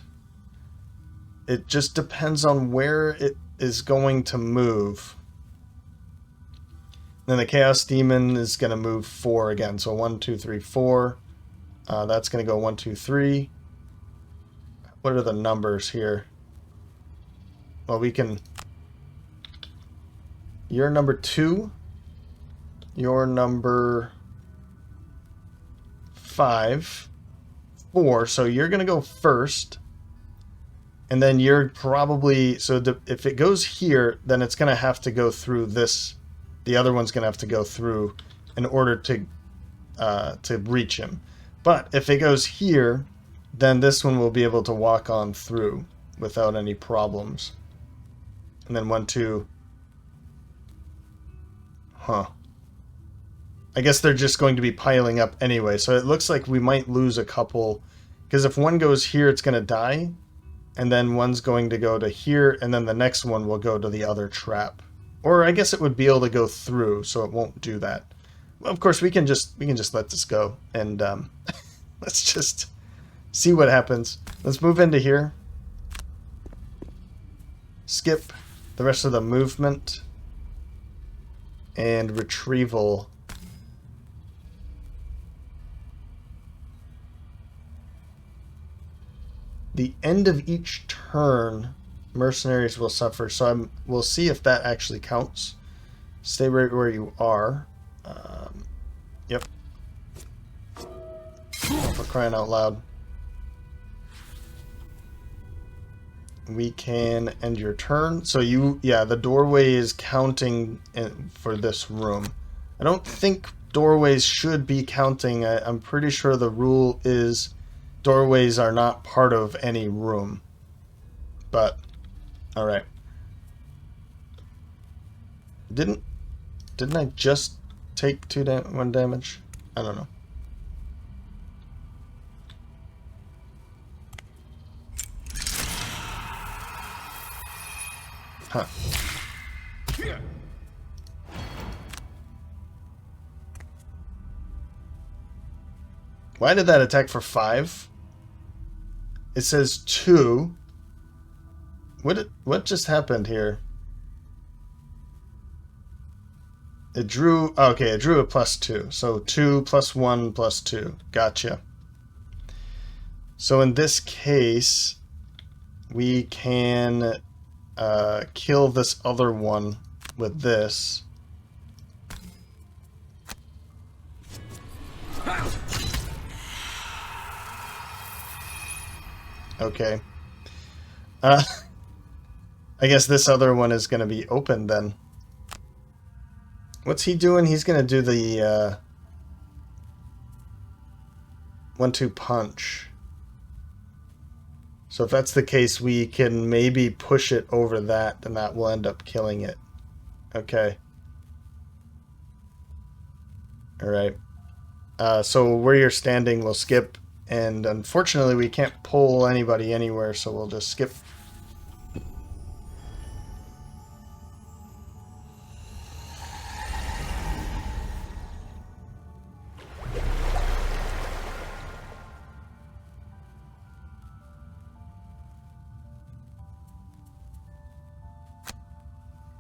It just depends on where it is going to move. Then the Chaos Demon is going to move 4 again. So 1, 2, 3, 4. That's going to go 1, 2, 3. What are the numbers here? Well, we can... You're number 2. You're number 5. 4. So you're going to go first. And then you're probably... So if it goes here, then it's going to have to go through this. The other one's going to have to go through in order to reach him. But if it goes here, then this one will be able to walk on through without any problems. And then 1, 2. Huh. I guess they're just going to be piling up anyway. So it looks like we might lose a couple. Because if one goes here, it's going to die. And then one's going to go to here. And then the next one will go to the other trap. Or I guess it would be able to go through, so it won't do that. Well, of course, we can just let this go. And let's just... see what happens. Let's move into here. Skip the rest of the movement. And retrieval. The end of each turn, mercenaries will suffer. So we'll see if that actually counts. Stay right where you are. Yep. Oh, for crying out loud. We can end your turn. So the doorway is counting for this room. I don't think doorways should be counting. I'm pretty sure the rule is doorways are not part of any room. But, alright. Didn't I just take 1 damage? I don't know. Huh. Why did that attack for 5? It says 2. What just happened here? It drew... Okay, it drew a +2. So 2 + 1 + 2. Gotcha. So in this case, we can kill this other one with this. Okay. I guess this other one is going to be open then. What's he doing? He's going to do the 1-2 punch. So if that's the case, we can maybe push it over that, and that will end up killing it. Okay. Alright. So where you're standing, we'll skip. And unfortunately, we can't pull anybody anywhere, so we'll just skip.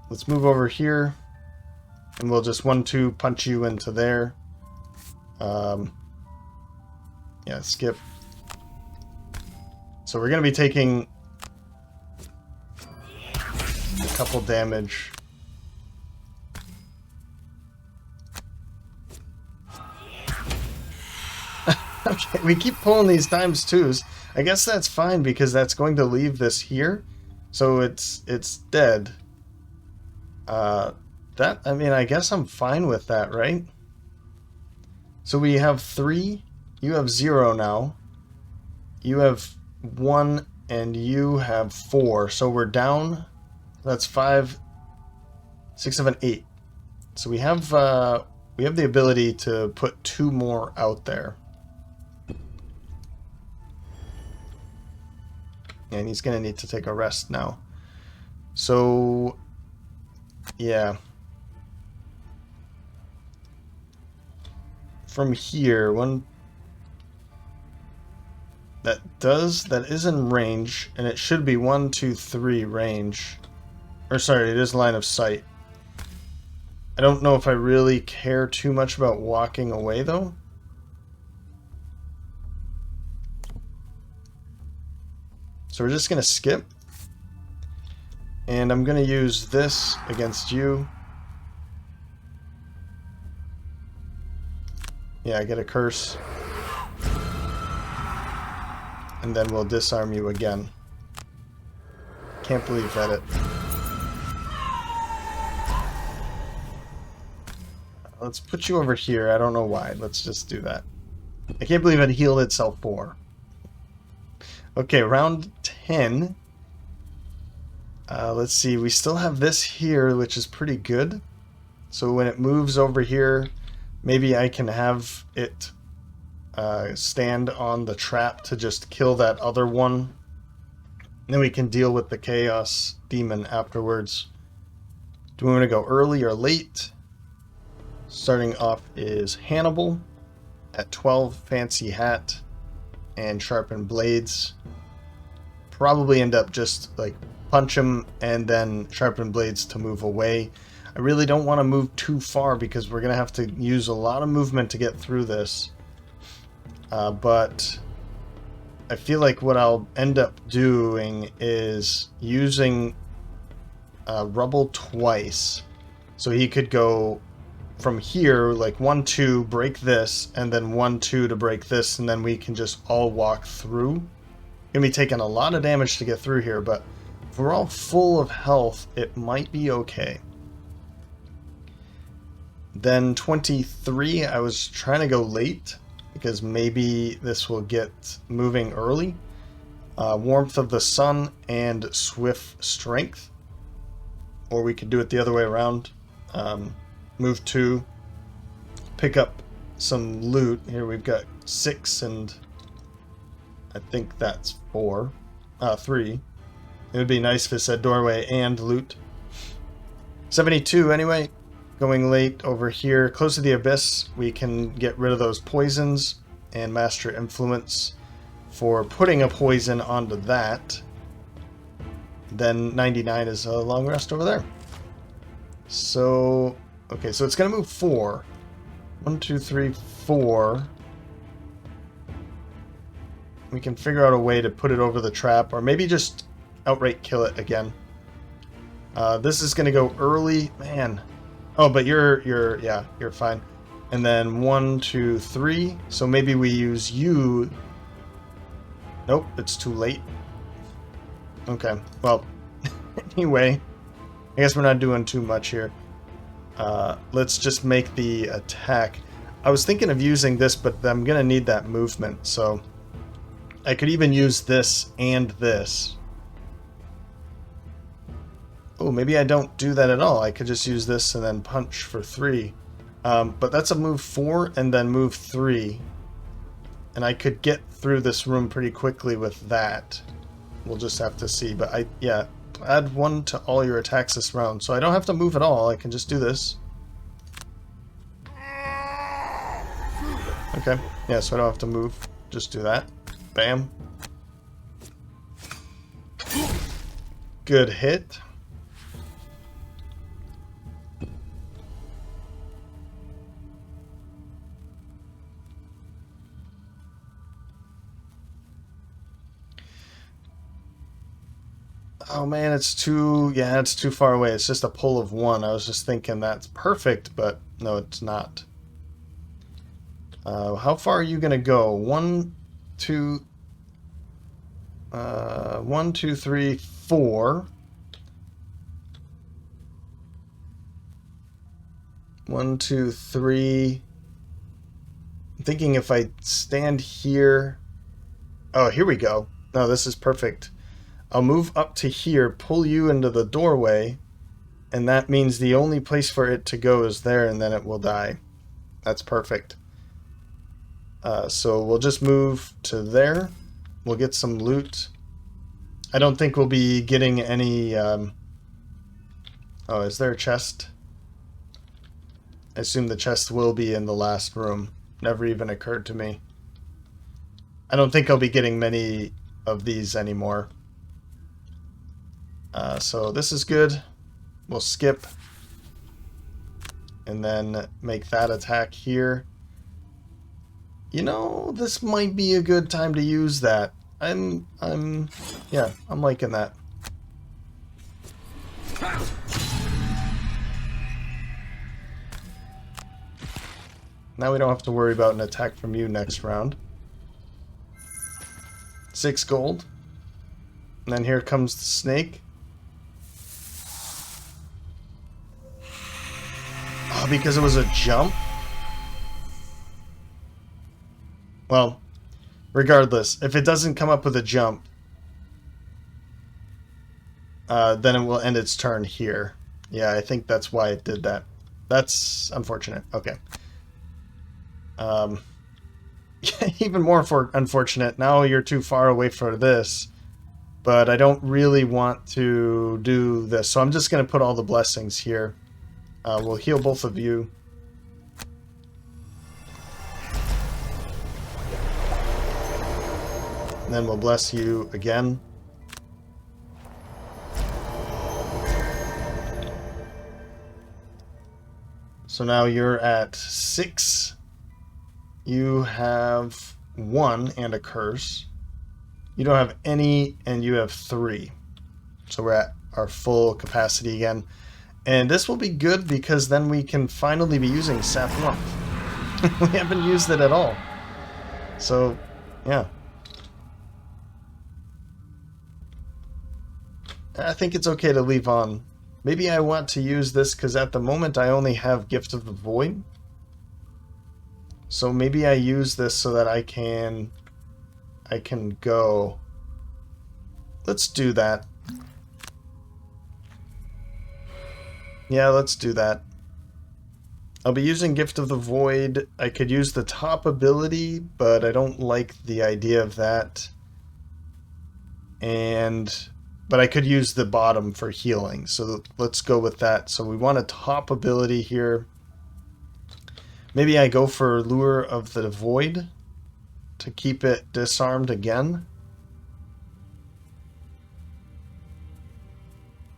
Let's move over here, and we'll just 1-2 punch you into there. Yeah, skip. So we're going to be taking a couple damage. Okay, we keep pulling these ×2s. I guess that's fine because that's going to leave this here. So it's dead. I mean, I guess I'm fine with that, right? So we have 3. You have 0 now. You have 1, and you have 4. So we're down. That's 5, 6, 7, 8. So we have the ability to put 2 more out there. And he's gonna need to take a rest now. So yeah. From here, that is in range, and it should be 1, 2, 3 range. Or sorry, it is line of sight. I don't know if I really care too much about walking away though. So we're just gonna skip. And I'm gonna use this against you. Yeah, I get a curse. And then we'll disarm you again. Can't believe that Let's put you over here. I don't know why. Let's just do that. I can't believe it healed itself 4. Okay, round 10. Let's see. We still have this here, which is pretty good. So when it moves over here, maybe I can have it stand on the trap to just kill that other one. Then we can deal with the Chaos Demon afterwards. Do we want to go early or late? Starting off is Hannibal at 12, Fancy Hat, and Sharpened Blades. Probably end up just like punch him and then Sharpened Blades to move away. I really don't want to move too far because we're going to have to use a lot of movement to get through this. But I feel like what I'll end up doing is using Rubble twice. So he could go from here, like 1-2, break this, and then 1-2 to break this, and then we can just all walk through. Gonna be taking a lot of damage to get through here, but if we're all full of health, it might be okay. Then 23, I was trying to go late, because maybe this will get moving early. Warmth of the Sun and Swift Strength. Or we could do it the other way around. Move 2. Pick up some loot. Here we've got 6 and I think that's 4. 3. It would be nice if it said doorway and loot. 72 anyway. Going late over here. Close to the Abyss. We can get rid of those poisons and master influence for putting a poison onto that. then 99 is a long rest over there. So, okay, so it's going to move 4. 1, 2, 3, 4. We can figure out a way to put it over the trap, or maybe just outright kill it again. This is going to go early. Man. Oh, but you're fine. And then 1, 2, 3. So maybe we use you. Nope, it's too late. Okay, well, anyway, I guess we're not doing too much here. Let's just make the attack. I was thinking of using this, but I'm going to need that movement, so I could even use this and this. Oh, maybe I don't do that at all. I could just use this and then punch for 3. But that's a move 4 and then move 3. And I could get through this room pretty quickly with that. We'll just have to see. But yeah, add 1 to all your attacks this round. So I don't have to move at all. I can just do this. Okay. Yeah, so I don't have to move. Just do that. Bam. Good hit. Oh man, it's too far away. It's just a pull of 1. I was just thinking that's perfect, but no, it's not. How far are you gonna go? 1, 2, 1, 2, 3, 4. 1, 2, 3. I'm thinking if I stand here. Oh, here we go. No, this is perfect. I'll move up to here, pull you into the doorway, and that means the only place for it to go is there, and then it will die. That's perfect. So we'll just move to there. We'll get some loot. I don't think we'll be getting any... Oh, is there a chest? I assume the chest will be in the last room. Never even occurred to me. I don't think I'll be getting many of these anymore. So this is good. We'll skip. And then make that attack here. You know, this might be a good time to use that. I'm liking that. Now we don't have to worry about an attack from you next round. 6 gold. And then here comes the snake. Oh, because it was a jump? Well, regardless, if it doesn't come up with a jump, then it will end its turn here. Yeah, I think that's why it did that. That's unfortunate. Okay. Even more unfortunate. Now you're too far away for this, but I don't really want to do this, so I'm just going to put all the blessings here. We'll heal both of you. And then we'll bless you again. So now you're at 6. You have 1 and a curse. You don't have any, and you have 3. So we're at our full capacity again. And this will be good because then we can finally be using Sap Warmth. We haven't used it at all. So, yeah. I think it's okay to leave on. Maybe I want to use this because at the moment I only have Gift of the Void. So maybe I use this so that I can go. Let's do that. Yeah, let's do that. I'll be using Gift of the Void. I could use the top ability, but I don't like the idea of that. But I could use the bottom for healing, so let's go with that. So we want a top ability here. Maybe I go for Lure of the Void to keep it disarmed again.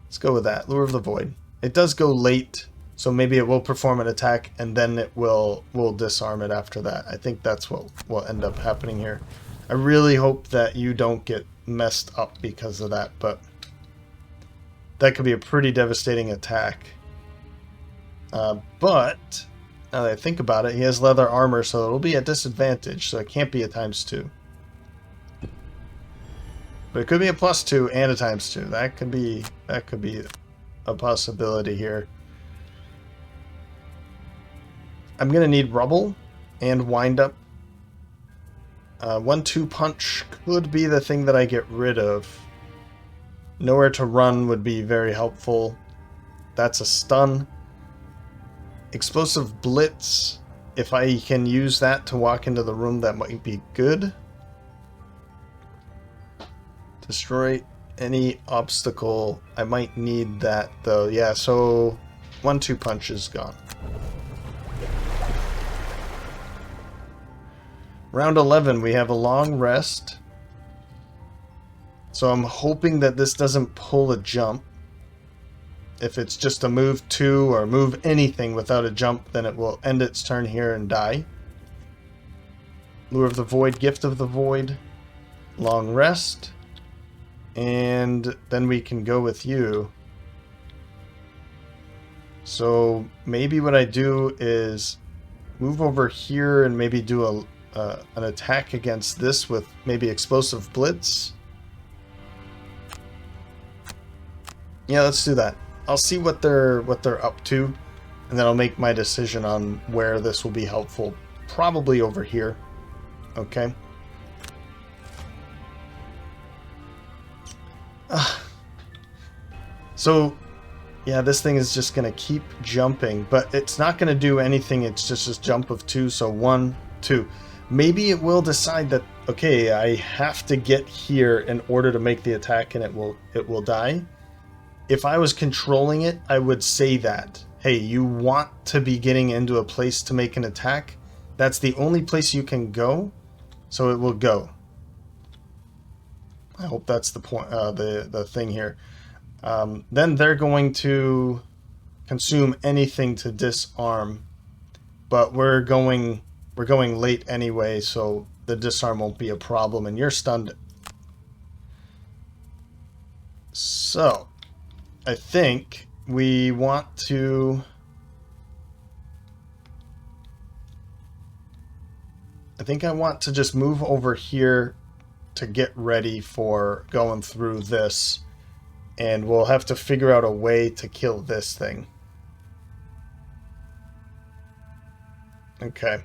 Let's go with that. Lure of the Void. It does go late, so maybe it will perform an attack and then it will disarm it after that. I think that's what will end up happening here. I really hope that you don't get messed up because of that, but that could be a pretty devastating attack. But now that I think about it, he has leather armor, so it'll be a disadvantage, so it can't be a ×2. But it could be a +2 and a ×2. That could be a possibility here. I'm gonna need rubble and wind up. 1-2 punch could be the thing that I get rid of. Nowhere to run would be very helpful. That's a stun. Explosive blitz. If I can use that to walk into the room, that might be good. Destroy any obstacle. I might need that though. Yeah, so 1-2 punch is gone. Round 11, we have a long rest. So I'm hoping that this doesn't pull a jump. If it's just a move 2 or move anything without a jump, then it will end its turn here and die. Lure of the Void, Gift of the Void, long rest. And then we can go with you. So maybe what I do is move over here and maybe do an attack against this with maybe Explosive Blitz. Yeah, let's do that. I'll see what they're up to, and then I'll make my decision on where this will be helpful. Probably over here. Okay. So, yeah, this thing is just going to keep jumping, but it's not going to do anything. It's just this jump of 2, so 1, 2. Maybe it will decide that, okay, I have to get here in order to make the attack, and it will die. If I was controlling it, I would say that, hey, you want to be getting into a place to make an attack. That's the only place you can go, so it will go. I hope that's the point, the thing here. Then they're going to consume anything to disarm, but we're going late anyway, so the disarm won't be a problem, and you're stunned. So I think we want to... I want to just move over here to get ready for going through this. And we'll have to figure out a way to kill this thing. Okay.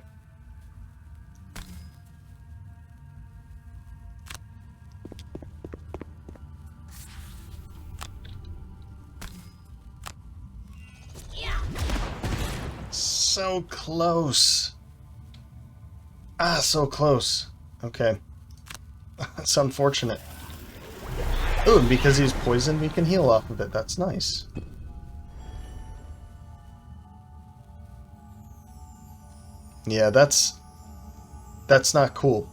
So close. Ah, so close. Okay. That's unfortunate. Ooh, and because he's poisoned, we can heal off of it. That's nice. Yeah, that's not cool.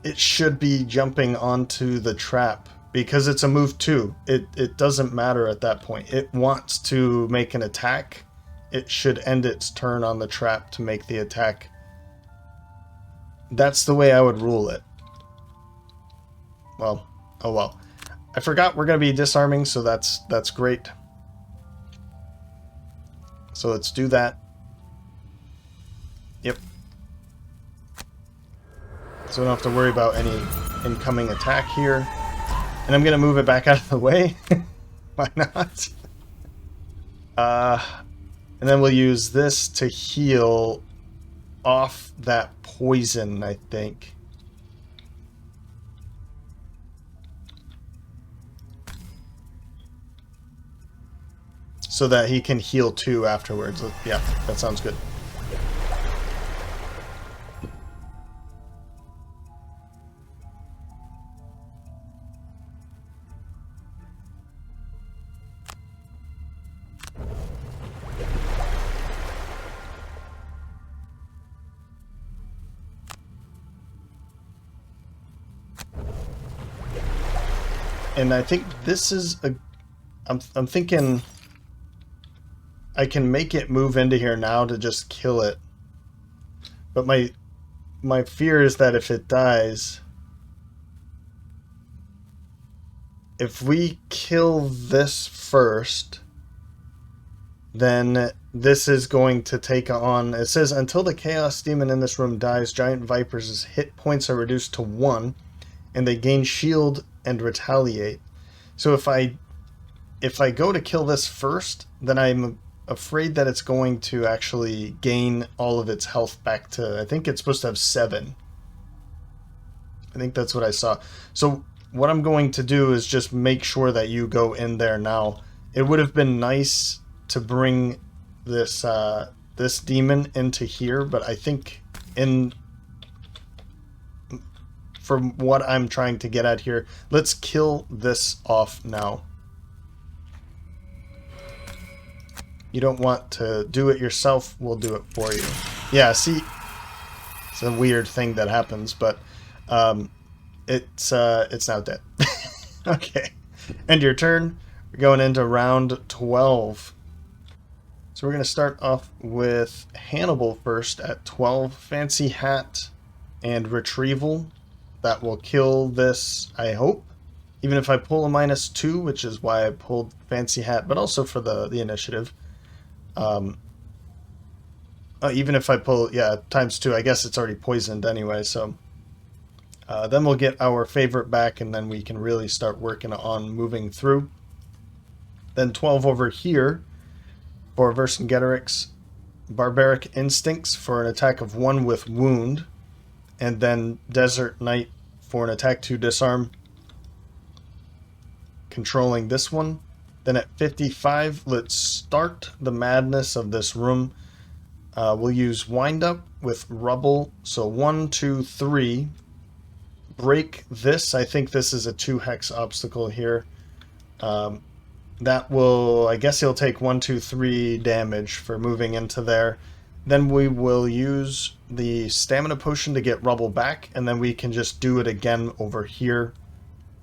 It should be jumping onto the trap because it's a move 2. It doesn't matter at that point. It wants to make an attack. It should end its turn on the trap to make the attack. That's the way I would rule it. Well, oh well. I forgot we're going to be disarming, so that's great. So let's do that. Yep. So we don't have to worry about any incoming attack here. And I'm going to move it back out of the way. Why not? And then we'll use this to heal off that poison, I think. So that he can heal 2 afterwards. Yeah, that sounds good. And I think this is a... I'm thinking I can make it move into here now to just kill it. But my fear is that if it dies... If we kill this first, then this is going to take on... It says, until the Chaos Demon in this room dies, Giant Vipers' hit points are reduced to 1, and they gain shield and retaliate. So if I go to kill this first, then I'm afraid that it's going to actually gain all of its health back to... I think it's supposed to have 7. I think that's what I saw. So what I'm going to do is just make sure that you go in there now. It would have been nice to bring this this demon into here, but I think from what I'm trying to get at here, let's kill this off now. You don't want to do it yourself, we'll do it for you. Yeah, see, it's a weird thing that happens, but it's now dead. Okay, end your turn. We're going into round 12. So we're going to start off with Hannibal first at 12. Fancy Hat and Retrieval. That will kill this, I hope. Even if I pull a -2, which is why I pulled Fancy Hat, but also for the initiative. Even if I pull, yeah, ×2, I guess it's already poisoned anyway, so... then we'll get our favorite back, and then we can really start working on moving through. Then 12 over here for Vercingetorix, Barbaric Instincts for an attack of 1 with Wound, and then Desert Knight for an attack 2 Disarm, controlling this one. Then at 55, let's start the madness of this room. We'll use Wind Up with Rubble, so 1, 2, 3. Break this. I think this is a 2-hex obstacle here. That will, I guess he'll take 1, 2, 3 damage for moving into there. Then we will use the stamina potion to get Rubble back, and then we can just do it again over here.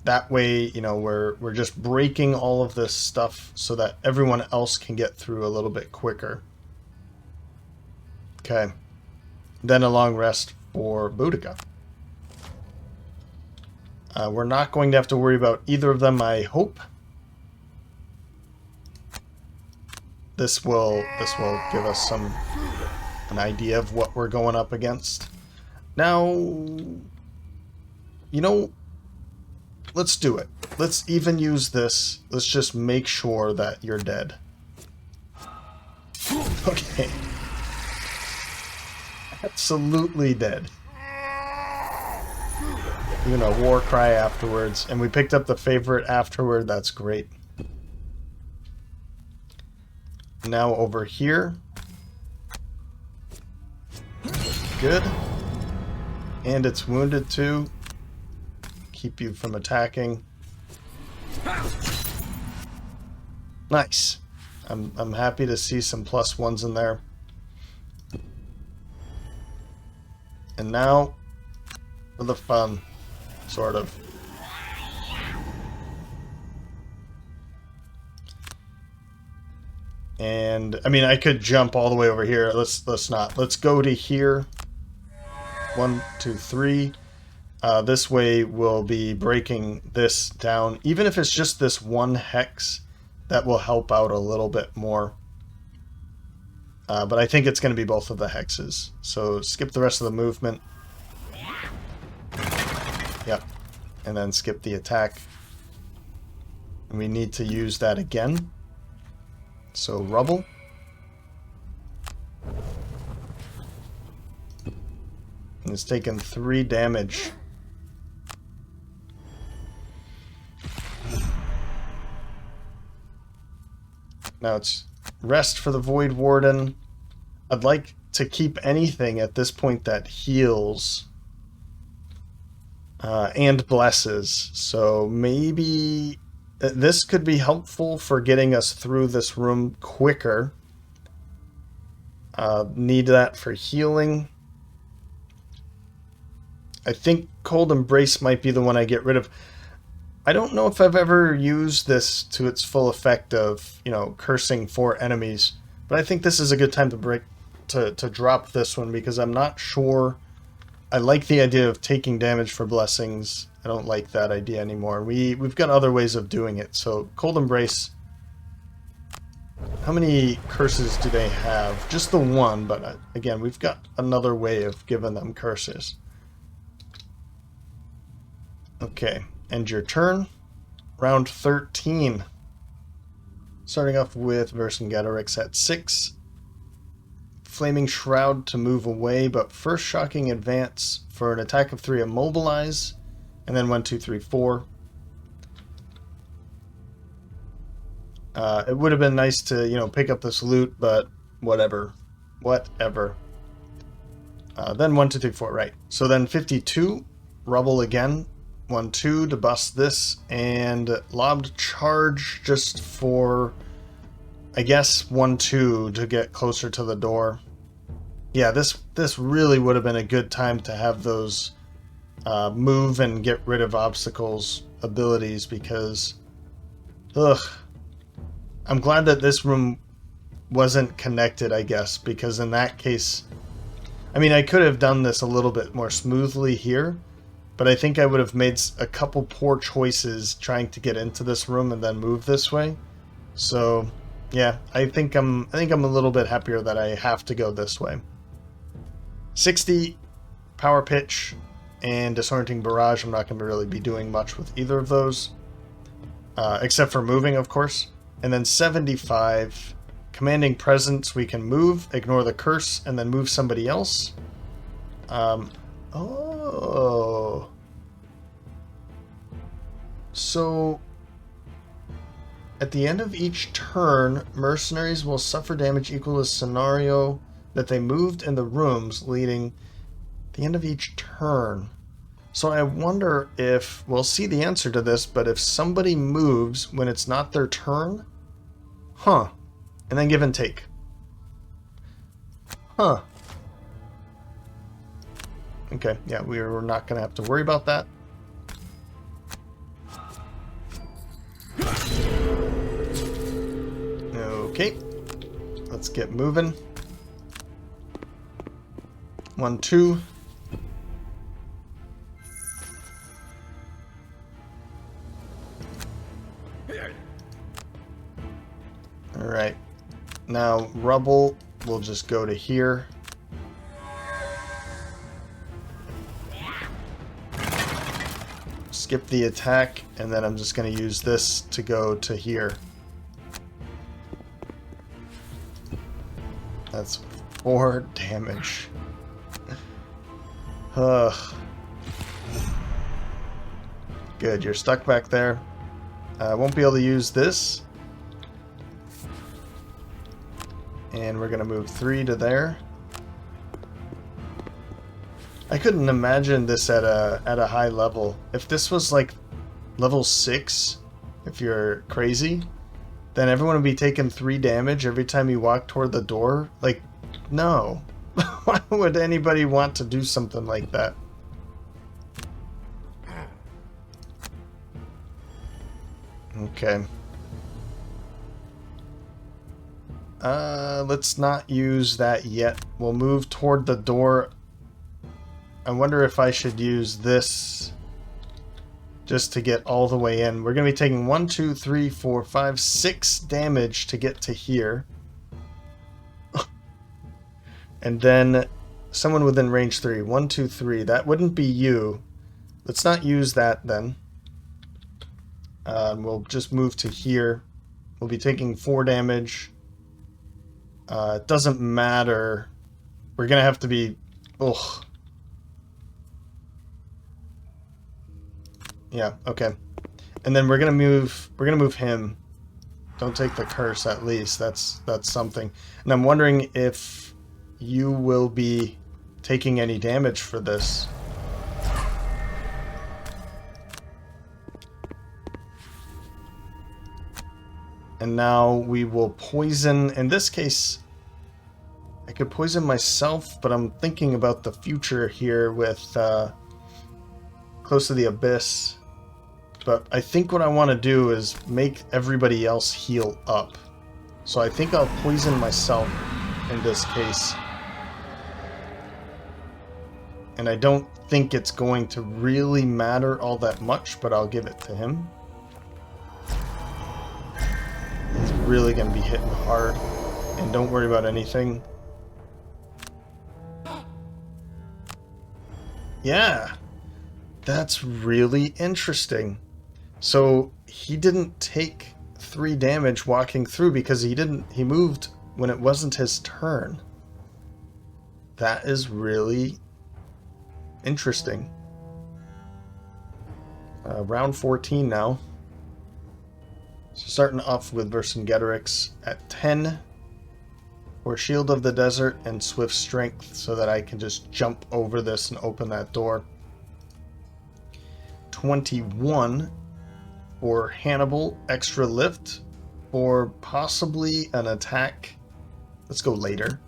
That way, you know, we're just breaking all of this stuff so that everyone else can get through a little bit quicker. Okay. Then a long rest for Boudica. We're not going to have to worry about either of them, I hope. This will give us an idea of what we're going up against. Now, you know, let's do it. Let's even use this. Let's just make sure that you're dead. Okay. Absolutely dead. Even a war cry afterwards. And we picked up the favorite afterward. That's great. Now over here. Good. And it's wounded too. Keep you from attacking. Nice. I'm happy to see some +1s in there. And now for the fun, sort of. And I mean, I could jump all the way over here. Let's not. Let's go to here. 1, 2, 3. This way we'll be breaking this down. Even if it's just this 1 hex, that will help out a little bit more. But I think it's going to be both of the hexes. So skip the rest of the movement. Yep. And then skip the attack. And we need to use that again. So Rubble. And it's taken 3 damage. Now it's rest for the Void Warden. I'd like to keep anything at this point that heals and blesses. So maybe this could be helpful for getting us through this room quicker. Need that for healing. I think Cold Embrace might be the one I get rid of. I don't know if I've ever used this to its full effect of, you know, cursing 4 enemies, but I think this is a good time to drop this one because I'm not sure. I like the idea of taking damage for blessings. I don't like that idea anymore. We've got other ways of doing it. So Cold Embrace. How many curses do they have? Just the one, but again, we've got another way of giving them curses. Okay, end your turn. Round 13. Starting off with Vercingetorix at 6. Flaming Shroud to move away, but first Shocking Advance for an attack of 3 immobilize, and then 1, 2, 3, 4. It would have been nice to, you know, pick up this loot, but whatever. Whatever. Then 1, 2, 3, 4, right. So then 52, Rubble again. 1, 2 to bust this, and Lobbed Charge just for, I guess, 1, 2 to get closer to the door. Yeah, this really would have been a good time to have those move and get rid of obstacles abilities because, ugh. I'm glad that this room wasn't connected, I guess, because in that case, I mean, I could have done this a little bit more smoothly here, but I think I would have made a couple poor choices trying to get into this room and then move this way. So, yeah, I think I'm a little bit happier that I have to go this way. 60 Power Pitch and Disorienting Barrage. I'm not going to really be doing much with either of those, except for moving, of course. And then 75 Commanding Presence. We can move, ignore the curse, and then move somebody else. Oh. So, at the end of each turn, mercenaries will suffer damage equal to the scenario that they moved in the rooms, leading the end of each turn. So I wonder if, we'll see the answer to this, but if somebody moves when it's not their turn, huh, and then give and take. Huh. Okay, yeah, we're not going to have to worry about that. Okay, let's get moving. 1, 2. Alright, now Rubble will just go to here. Skip the attack, and then I'm just going to use this to go to here. That's 4 damage. Ugh. Good, you're stuck back there. I won't be able to use this. And we're going to move 3 to there. I couldn't imagine this at a high level. If this was like level 6, if you're crazy, then everyone would be taking 3 damage every time you walk toward the door. Like, no. Why would anybody want to do something like that? Okay. Let's not use that yet. We'll move toward the door. I wonder if I should use this just to get all the way in. We're going to be taking 1, 2, 3, 4, 5, 6 damage to get to here. And then someone within range 3. 1, 2, 3. That wouldn't be you. Let's not use that then. We'll just move to here. We'll be taking 4 damage. It doesn't matter. We're going to have to be... Ugh. Yeah, okay. And then we're gonna move him. Don't take the curse, at least. That's something. And I'm wondering if you will be taking any damage for this. And now we will poison. In this case, I could poison myself, but I'm thinking about the future here with Close to the Abyss. But I think what I want to do is make everybody else heal up. So I think I'll poison myself in this case. And I don't think it's going to really matter all that much, but I'll give it to him. He's really going to be hitting hard. And don't worry about anything. Yeah, that's really interesting. So he didn't take 3 damage walking through because he moved when it wasn't his turn. That is really interesting. Round 14 now. So starting off with Vercingetorix at 10 for Shield of the Desert and Swift Strength so that I can just jump over this and open that door. 21 for Hannibal, Extra Lift, or possibly an attack. Let's go later.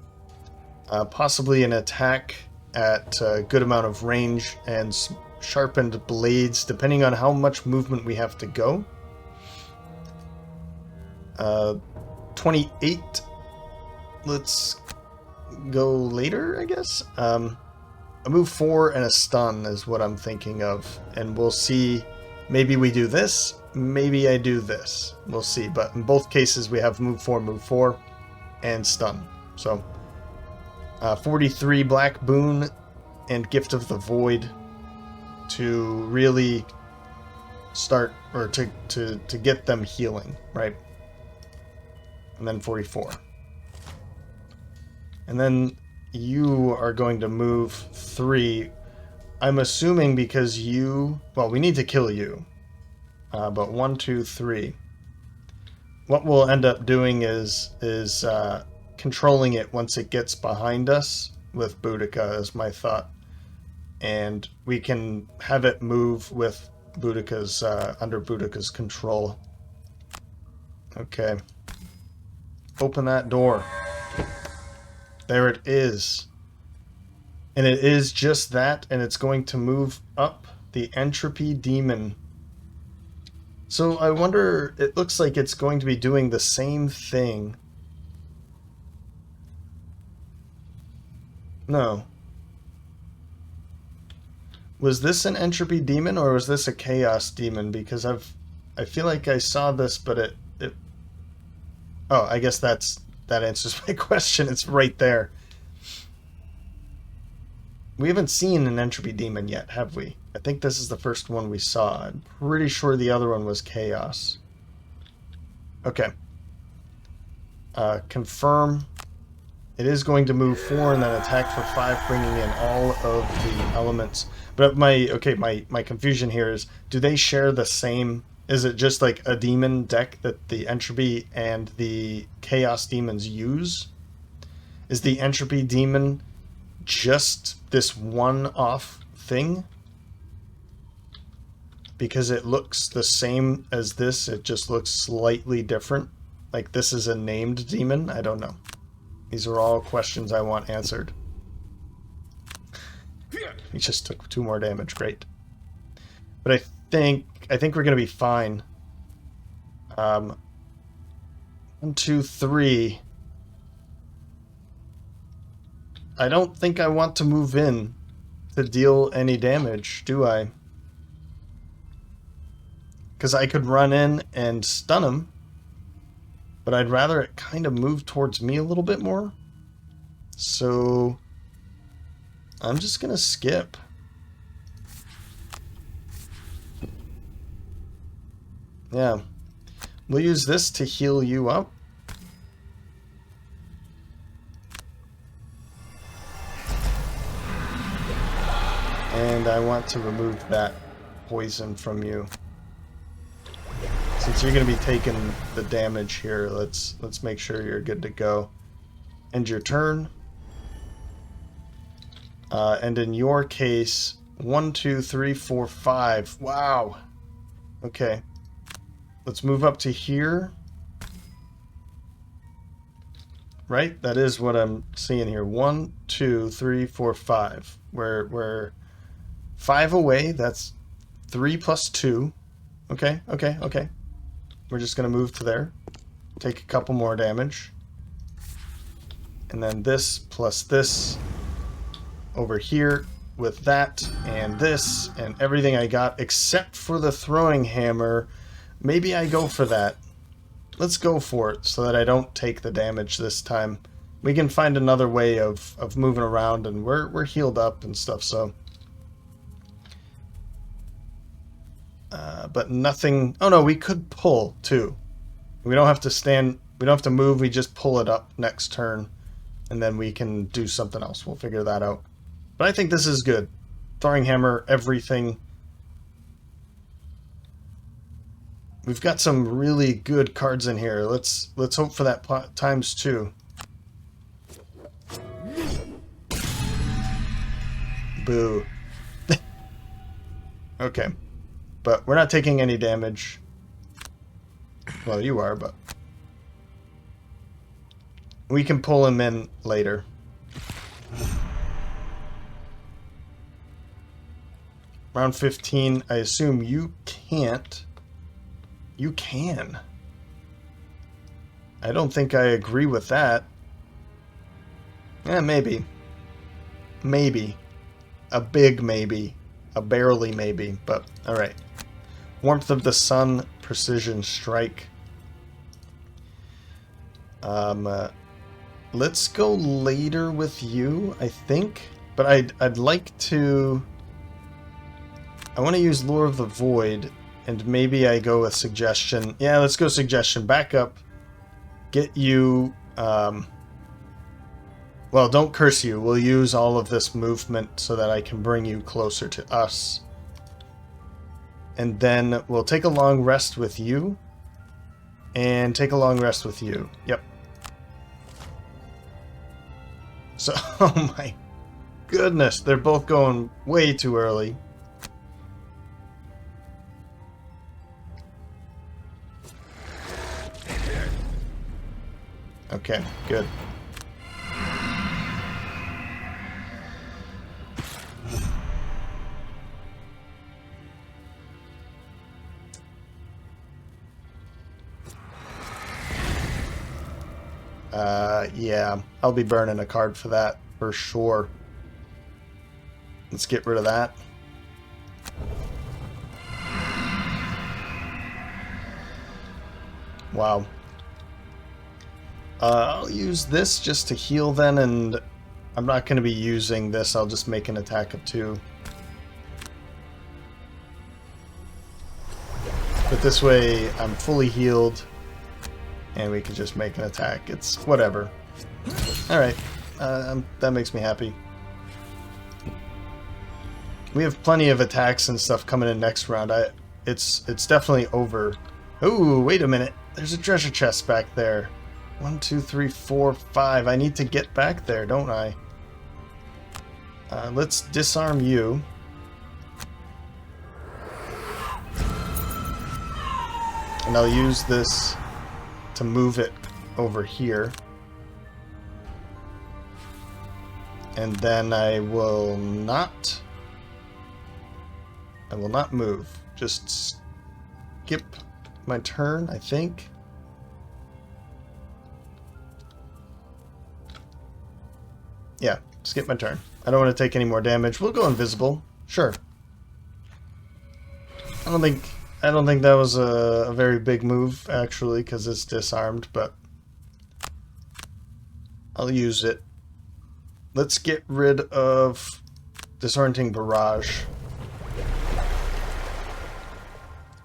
Possibly an attack at a good amount of range and sharpened blades, depending on how much movement we have to go. 28. Let's go later, I guess. A move 4 and a stun is what I'm thinking of, and we'll see. Maybe we do this, maybe I do this. We'll see, but in both cases we have move 4, and stun. So 43 Black Boon and Gift of the Void to really start, or to get them healing, right? And then 44. And then you are going to move 3. I'm assuming because you... Well, we need to kill you. But 1, 2, 3. What we'll end up doing is controlling it once it gets behind us with Boudica is my thought. And we can have it move with Boudica's, under Boudica's control. Okay. Open that door. There it is. And it is just that, and it's going to move up the Entropy Demon. So I wonder, it looks like it's going to be doing the same thing. No. Was this an Entropy Demon, or was this a Chaos Demon? Because I feel like I saw this, but it oh, I guess that answers my question. It's right there. We haven't seen an Entropy Demon yet, have we? I think this is the first one we saw. I'm pretty sure the other one was Chaos. Okay. Confirm. It is going to move 4 and then attack for 5, bringing in all of the elements. But my confusion here is, do they share the same... Is it just like a demon deck that the Entropy and the Chaos Demons use? Is the Entropy Demon just this one-off thing? Because it looks the same as this, it just looks slightly different. Like this is a named demon? I don't know. These are all questions I want answered. He just took 2 more damage, great. But I think we're gonna be fine. 1, 2, 3. I don't think I want to move in to deal any damage, do I? Because I could run in and stun him, but I'd rather it kind of move towards me a little bit more. So I'm just gonna skip. Yeah. We'll use this to heal you up. And I want to remove that poison from you. Since you're going to be taking the damage here, let's make sure you're good to go. End your turn. And in your case, 1, 2, 3, 4, 5. Wow. Okay. Let's move up to here. Right? That is what I'm seeing here. 1, 2, 3, 4, 5. We're 5 away. That's 3 plus 2. Okay, okay, okay. We're just going to move to there. Take a couple more damage. And then this plus this over here with that and this and everything I got except for the throwing hammer. Maybe I go for that. Let's go for it so that I don't take the damage this time. We can find another way of moving around, and we're healed up and stuff, so... but nothing... Oh no, we could pull, too. We don't have to stand... We don't have to move, we just pull it up next turn, and then we can do something else. We'll figure that out. But I think this is good. Throwing hammer, everything... We've got some really good cards in here. Let's hope for that times 2. Boo. Okay. But we're not taking any damage. Well, you are, but... We can pull him in later. Round 15, I assume you can't. You can. I don't think I agree with that. Maybe. Maybe. A big maybe. A barely maybe, but alright. Warmth of the Sun, Precision Strike. Let's go later with you, I think. But I'd like to... I want to use Lure of the Void. And maybe I go with Suggestion. Yeah, let's go Suggestion. Back up. Get you... well, don't curse you. We'll use all of this movement so that I can bring you closer to us. And then we'll take a long rest with you. And take a long rest with you. Yep. So, oh my goodness. They're both going way too early. Okay, good. Yeah, I'll be burning a card for that, for sure. Let's get rid of that. Wow. I'll use this just to heal then, and I'm not going to be using this. I'll just make an attack of 2. But this way, I'm fully healed, and we can just make an attack. It's whatever. Alright, that makes me happy. We have plenty of attacks and stuff coming in next round. It's definitely over. Ooh, wait a minute. There's a treasure chest back there. 1, 2, 3, 4, 5. I need to get back there, don't I? Let's disarm you. And I'll use this to move it over here. And then I will not move. Just skip my turn, I think. Yeah, skip my turn. I don't want to take any more damage. We'll go invisible. Sure. I don't think that was a very big move, actually, because it's disarmed, but I'll use it. Let's get rid of Disorienting Barrage.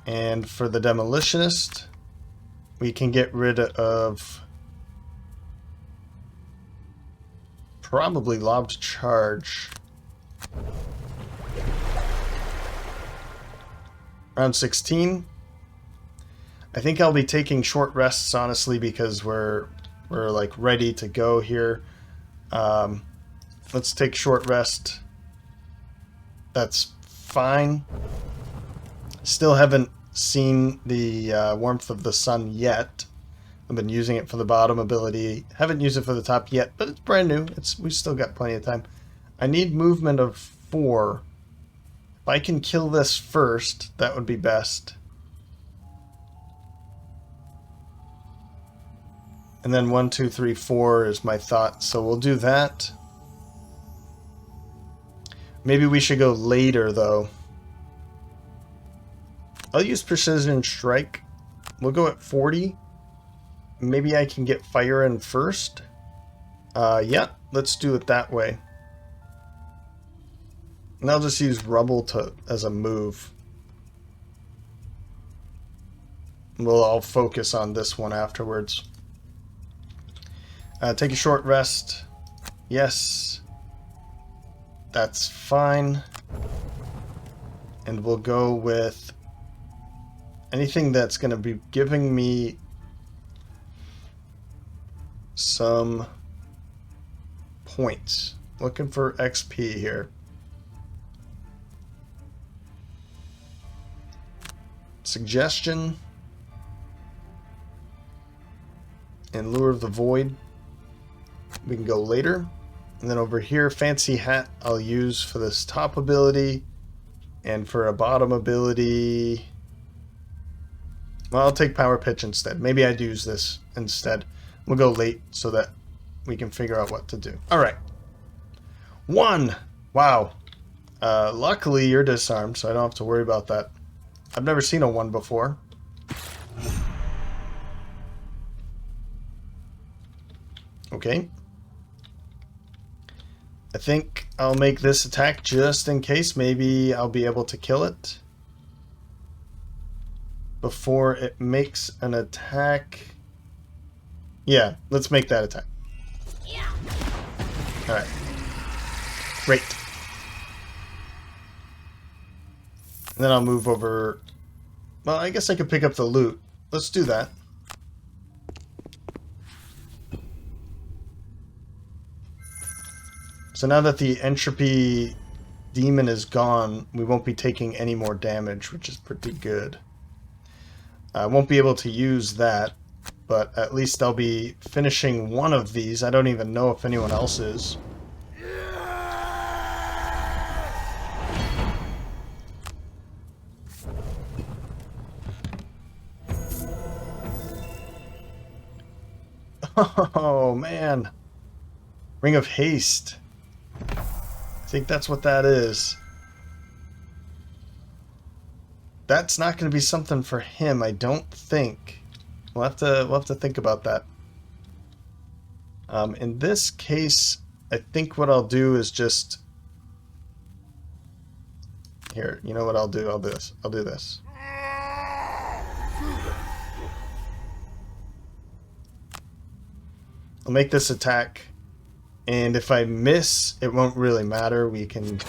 And for the Demolitionist, we can get rid of probably Lobbed Charge. Round 16. I think I'll be taking short rests, honestly, because we're like ready to go here. Let's take short rest. That's fine. Still haven't seen the Warmth of the Sun yet. I've been using it for the bottom ability. Haven't used it for the top yet, but it's brand new. We've still got plenty of time. I need movement of 4. If I can kill this first, that would be best. And then 1, 2, 3, 4 is my thought. So we'll do that. Maybe we should go later, though. I'll use Precision Strike. We'll go at 40. Maybe I can get fire in first. Yeah, let's do it that way. And I'll just use Rubble as a move. I'll focus on this one afterwards. Take a short rest. Yes. That's fine. And we'll go with anything that's going to be giving me some points. Looking for XP here. Suggestion. And Lure of the Void. We can go later. And then over here, Fancy Hat I'll use for this top ability. And for a bottom ability... Well, I'll take Power Pitch instead. Maybe I'd use this instead. We'll go late so that we can figure out what to do. Alright. 1! Wow. Luckily, you're disarmed, so I don't have to worry about that. I've never seen a 1 before. Okay. I think I'll make this attack just in case. Maybe I'll be able to kill it before it makes an attack. Yeah, let's make that attack. Yeah. Alright. Great. And then I'll move over. Well, I guess I could pick up the loot. Let's do that. So now that the Entropy demon is gone, we won't be taking any more damage, which is pretty good. I won't be able to use that, but at least I'll be finishing one of these. I don't even know if anyone else is. Oh, man. Ring of Haste. I think that's what that is. That's not going to be something for him, I don't think. We'll have to think about that. In this case, I think what I'll do is just... Here, you know what I'll do? I'll do this. I'll do this. I'll make this attack, and if I miss, it won't really matter. We can...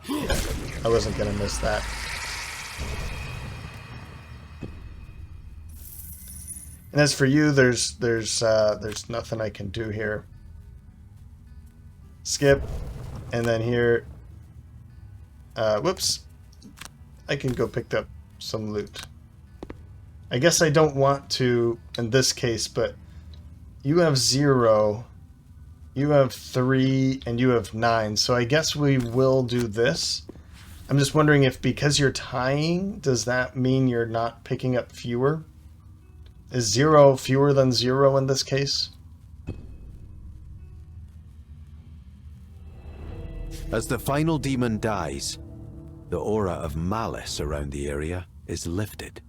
Yeah, I wasn't going to miss that. And as for you, there's nothing I can do here. Skip, and then here, whoops, I can go pick up some loot. I guess I don't want to in this case, but you have 0, you have 3, and you have 9, so I guess we will do this. I'm just wondering if because you're tying, does that mean you're not picking up fewer? Is 0 fewer than 0 in this case? As the final demon dies, the aura of malice around the area is lifted.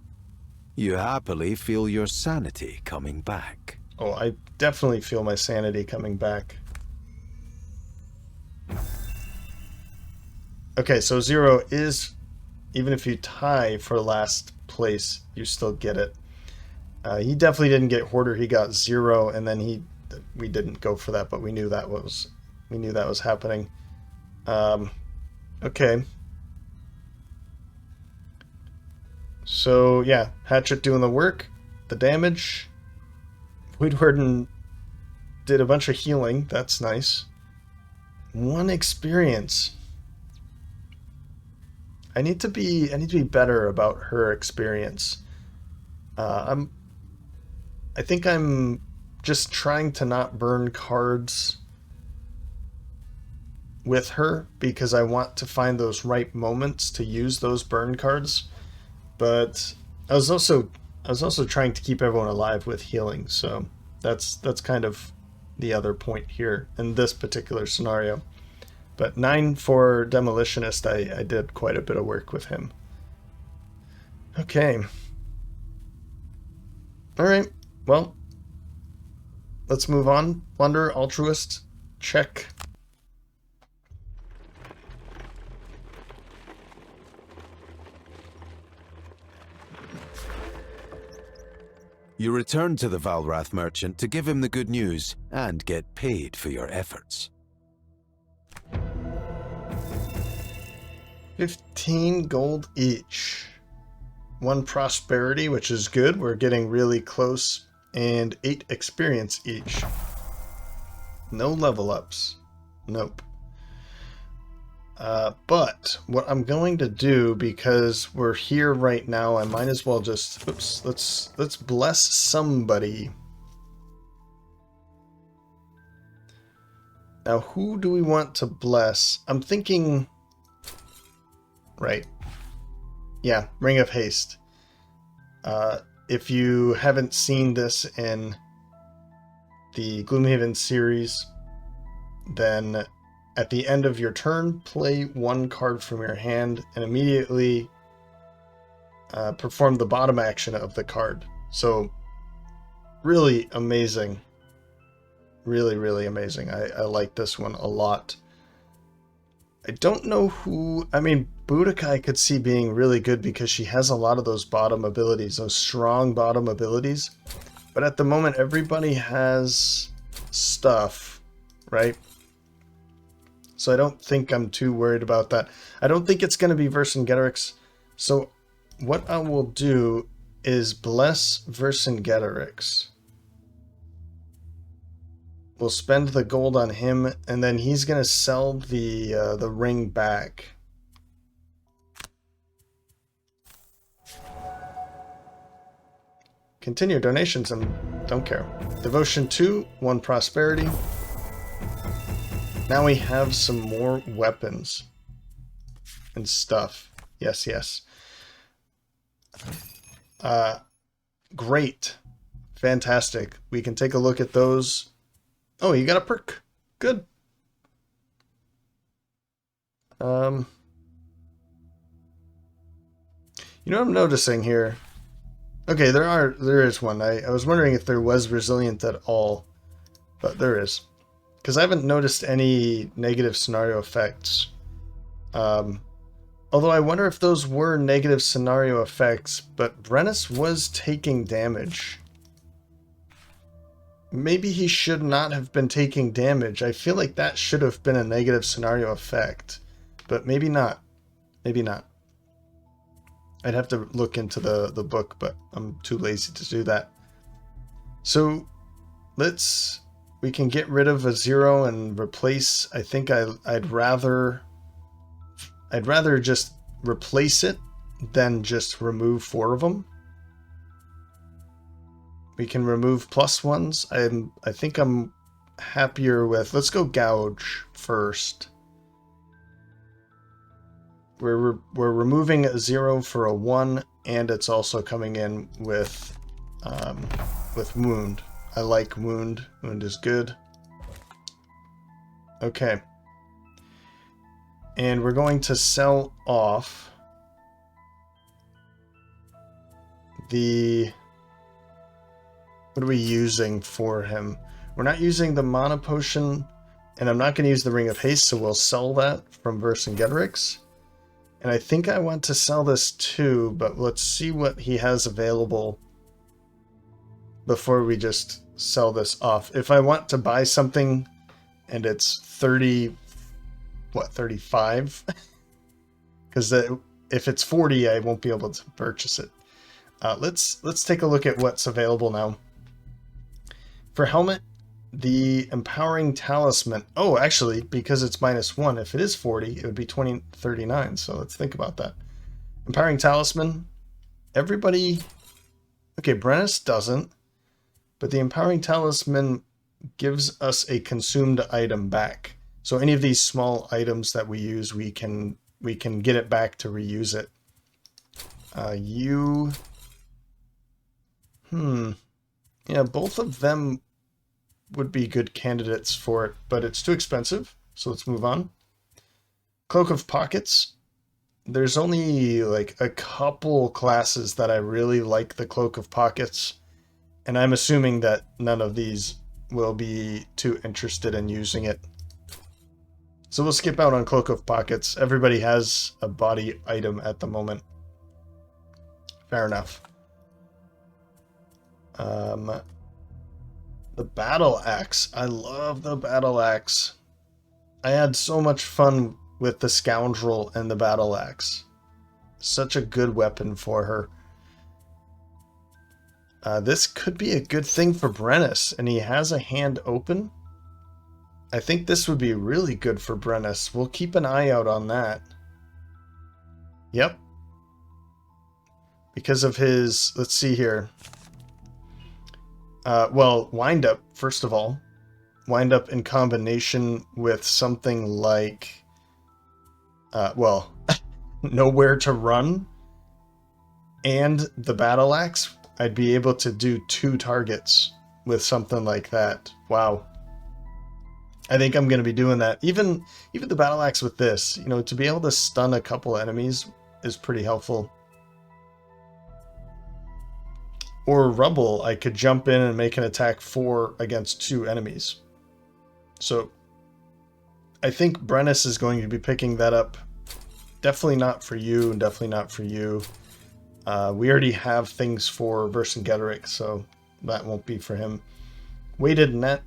You happily feel your sanity coming back. Oh, I definitely feel my sanity coming back. Okay, so 0 is, even if you tie for last place, you still get it. He definitely didn't get Hoarder. He got 0, and then we didn't go for that, but we knew that was happening. Okay. So yeah, Hatchet doing the work, the damage. Voidwarden did a bunch of healing. That's nice. 1 experience. I need to be better about her experience. I think I'm just trying to not burn cards with her because I want to find those right moments to use those burn cards. But I was also trying to keep everyone alive with healing, so That's kind of the other point here in this particular scenario. But 9 for Demolitionist, I did quite a bit of work with him. Okay. Alright, well, let's move on. Plunder, Altruist, check. You return to the Valrath merchant to give him the good news and get paid for your efforts. 15 gold each. 1 prosperity, which is good. We're getting really close. And 8 experience each. No level ups. Nope. But what I'm going to do, because we're here right now, I might as well just, oops, let's bless somebody. Now, who do we want to bless? I'm thinking, right. Yeah, Ring of Haste. If you haven't seen this in the Gloomhaven series, then at the end of your turn, play 1 card from your hand and immediately perform the bottom action of the card. So, really amazing. Really, really amazing. I like this one a lot. I don't know who... I mean, Boudica I could see being really good because she has a lot of those bottom abilities, those strong bottom abilities. But at the moment, everybody has stuff, right? So I don't think I'm too worried about that. I don't think it's going to be Vercingetorix. So what I will do is bless Vercingetorix. We'll spend the gold on him, and then he's going to sell the ring back. Continue donations and don't care. Devotion 2, 1 prosperity. Now we have some more weapons and stuff. Yes, yes. Great. Fantastic. We can take a look at those. Oh, you got a perk. Good. You know what I'm noticing here? Okay, there is one. I was wondering if there was resilient at all, but there is. Because I haven't noticed any negative scenario effects. Although I wonder if those were negative scenario effects, but Brennus was taking damage. Maybe he should not have been taking damage. I feel like that should have been a negative scenario effect, but maybe not. Maybe not. I'd have to look into the book, but I'm too lazy to do that. So we can get rid of a 0 and replace. I think I'd rather just replace it than just remove 4 of them. We can remove +1s. I think I'm happier with, let's go gouge first. We're removing a 0 for a 1, and it's also coming in with wound. I like wound. Wound is good. Okay. And we're going to sell off the... What are we using for him? We're not using the mana potion, and I'm not going to use the Ring of Haste, so we'll sell that from Vercingetorix. And I think I want to sell this too, but let's see what he has available before we just sell this off. If I want to buy something and it's 30, what, 35? Because if it's 40, I won't be able to purchase it. Let's take a look at what's available now. For helmet, the empowering talisman. Oh, actually, because it's -1, if it is 40, it would be 39. So let's think about that. Empowering talisman. Everybody. Okay, Brennus doesn't, but the empowering talisman gives us a consumed item back. So any of these small items that we use, we can get it back to reuse it. Yeah, both of them would be good candidates for it, but it's too expensive, so let's move on. Cloak of Pockets. There's only like a couple classes that I really like the Cloak of Pockets, and I'm assuming that none of these will be too interested in using it. So we'll skip out on Cloak of Pockets. Everybody has a body item at the moment. Fair enough. The Battle Axe. I love the Battle Axe. I had so much fun with the Scoundrel and the Battle Axe. Such a good weapon for her. This could be a good thing for Brennus, and he has a hand open. I think this would be really good for Brennus. We'll keep an eye out on that. Yep. Because of his, let's see here. Well, wind up, first of all. Wind up in combination with something like, well, nowhere to run and the battle axe. I'd be able to do 2 targets with something like that. Wow. I think I'm going to be doing that. Even the battle axe with this, you know, to be able to stun a couple enemies is pretty helpful. Or rubble, I could jump in and make an attack 4 against 2 enemies. So I think Brennus is going to be picking that up. Definitely not for you, and definitely not for you. We already have things for Vercingetorix, so that won't be for him. Weighted net.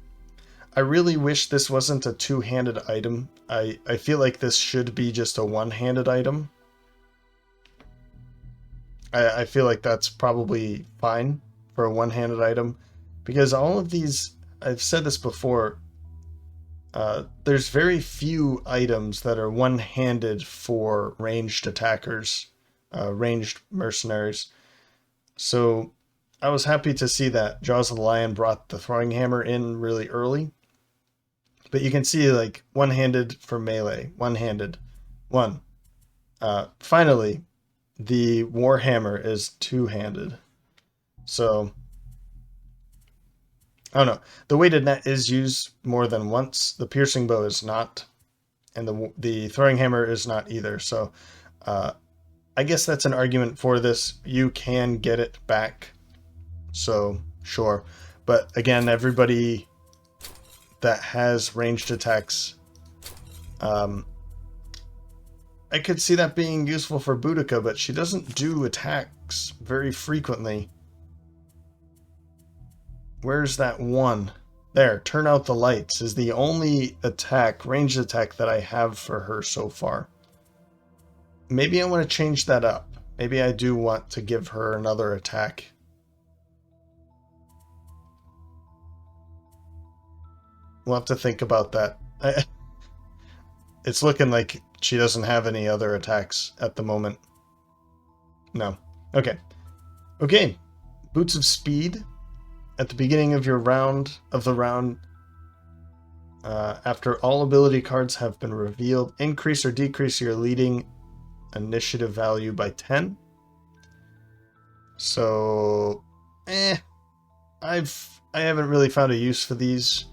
I really wish this wasn't a 2-handed item. I feel like this should be just a 1-handed item. I feel like that's probably fine for a 1-handed item, because all of these, I've said this before, there's very few items that are 1-handed for ranged attackers, ranged mercenaries. So I was happy to see that Jaws of the Lion brought the throwing hammer in really early. But you can see, like, 1-handed for melee, 1-handed, 1. Finally, the Warhammer is 2-handed. So, I don't know. The weighted net is used more than once. The piercing bow is not. And the throwing hammer is not either. So, I guess that's an argument for this. You can get it back. So, sure. But again, everybody that has ranged attacks, I could see that being useful for Boudica, but she doesn't do attacks very frequently. Where's that one? There, turn out the lights is the only attack, ranged attack that I have for her so far. Maybe I want to change that up. Maybe I do want to give her another attack. We'll have to think about that. It's looking like she doesn't have any other attacks at the moment. No. Okay. Okay. Boots of Speed. At the beginning of your round, after all ability cards have been revealed, increase or decrease your leading initiative value by 10. So, I haven't really found a use for these,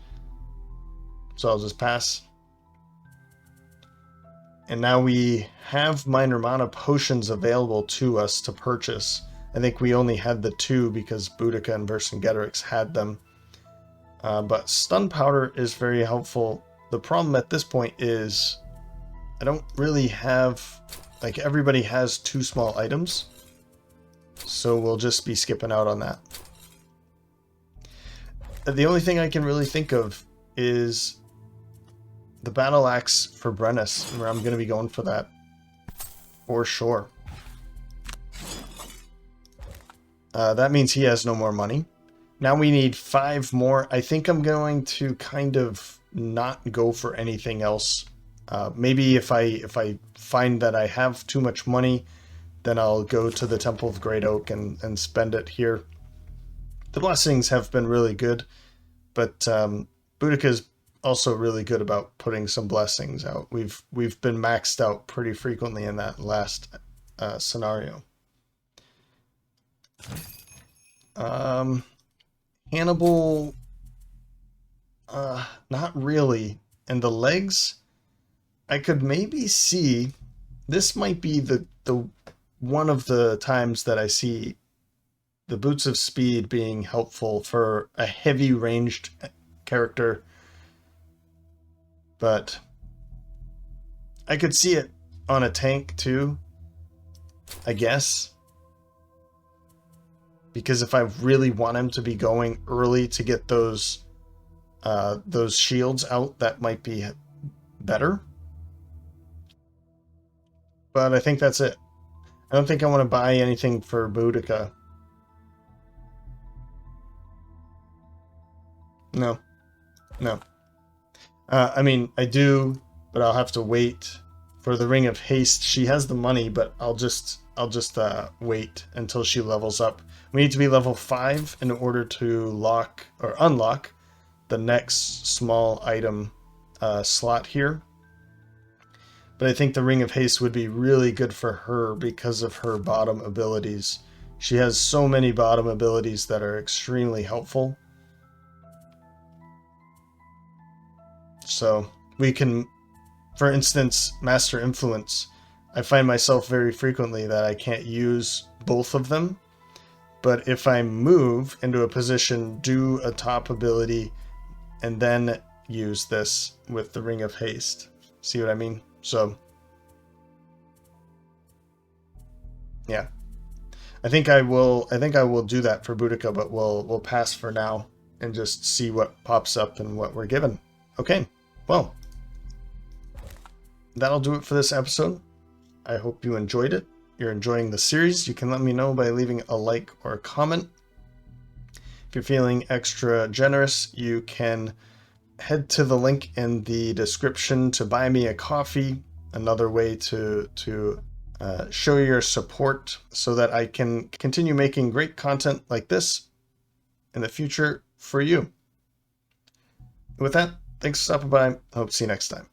so I'll just pass. And now we have minor mana potions available to us to purchase. I think we only had the 2 because Boudica and Vercingetorix had them. But stun powder is very helpful. The problem at this point is I don't really have, like, everybody has 2 small items. So we'll just be skipping out on that. The only thing I can really think of is the battle axe for Brennus, where I'm going to be going for that for sure. That means he has no more money. Now we need 5 more. I think I'm going to kind of not go for anything else. Maybe if I find that I have too much money, then I'll go to the Temple of Great Oak and spend it here. The blessings have been really good, but Boudica is also really good about putting some blessings out. We've been maxed out pretty frequently in that last scenario. Hannibal Not really. And the legs, I could maybe see, this might be the one of the times that I see the boots of speed being helpful for a heavy ranged character, but I could see it on a tank too, I guess. Because if I really want him to be going early to get those shields out, that might be better. But I think that's it. I don't think I want to buy anything for Boudica. No. No. I mean, I do, but I'll have to wait for the Ring of Haste. She has the money, but I'll just wait until she levels up. We need to be level 5 in order to lock or unlock the next small item slot here. But I think the Ring of Haste would be really good for her because of her bottom abilities. She has so many bottom abilities that are extremely helpful. So we can, for instance, Master Influence. I find myself very frequently that I can't use both of them. But if I move into a position, do a top ability, and then use this with the Ring of Haste. See what I mean? So, yeah. I think I will do that for Boudica, but we'll pass for now and just see what pops up and what we're given. Okay. Well, that'll do it for this episode. I hope you enjoyed it. You're enjoying the series. You can let me know by leaving a like or a comment. If you're feeling extra generous, you can head to the link in the description to buy me a coffee. Another way to show your support so that I can continue making great content like this in the future for you. With that, thanks for stopping by. I hope to see you next time.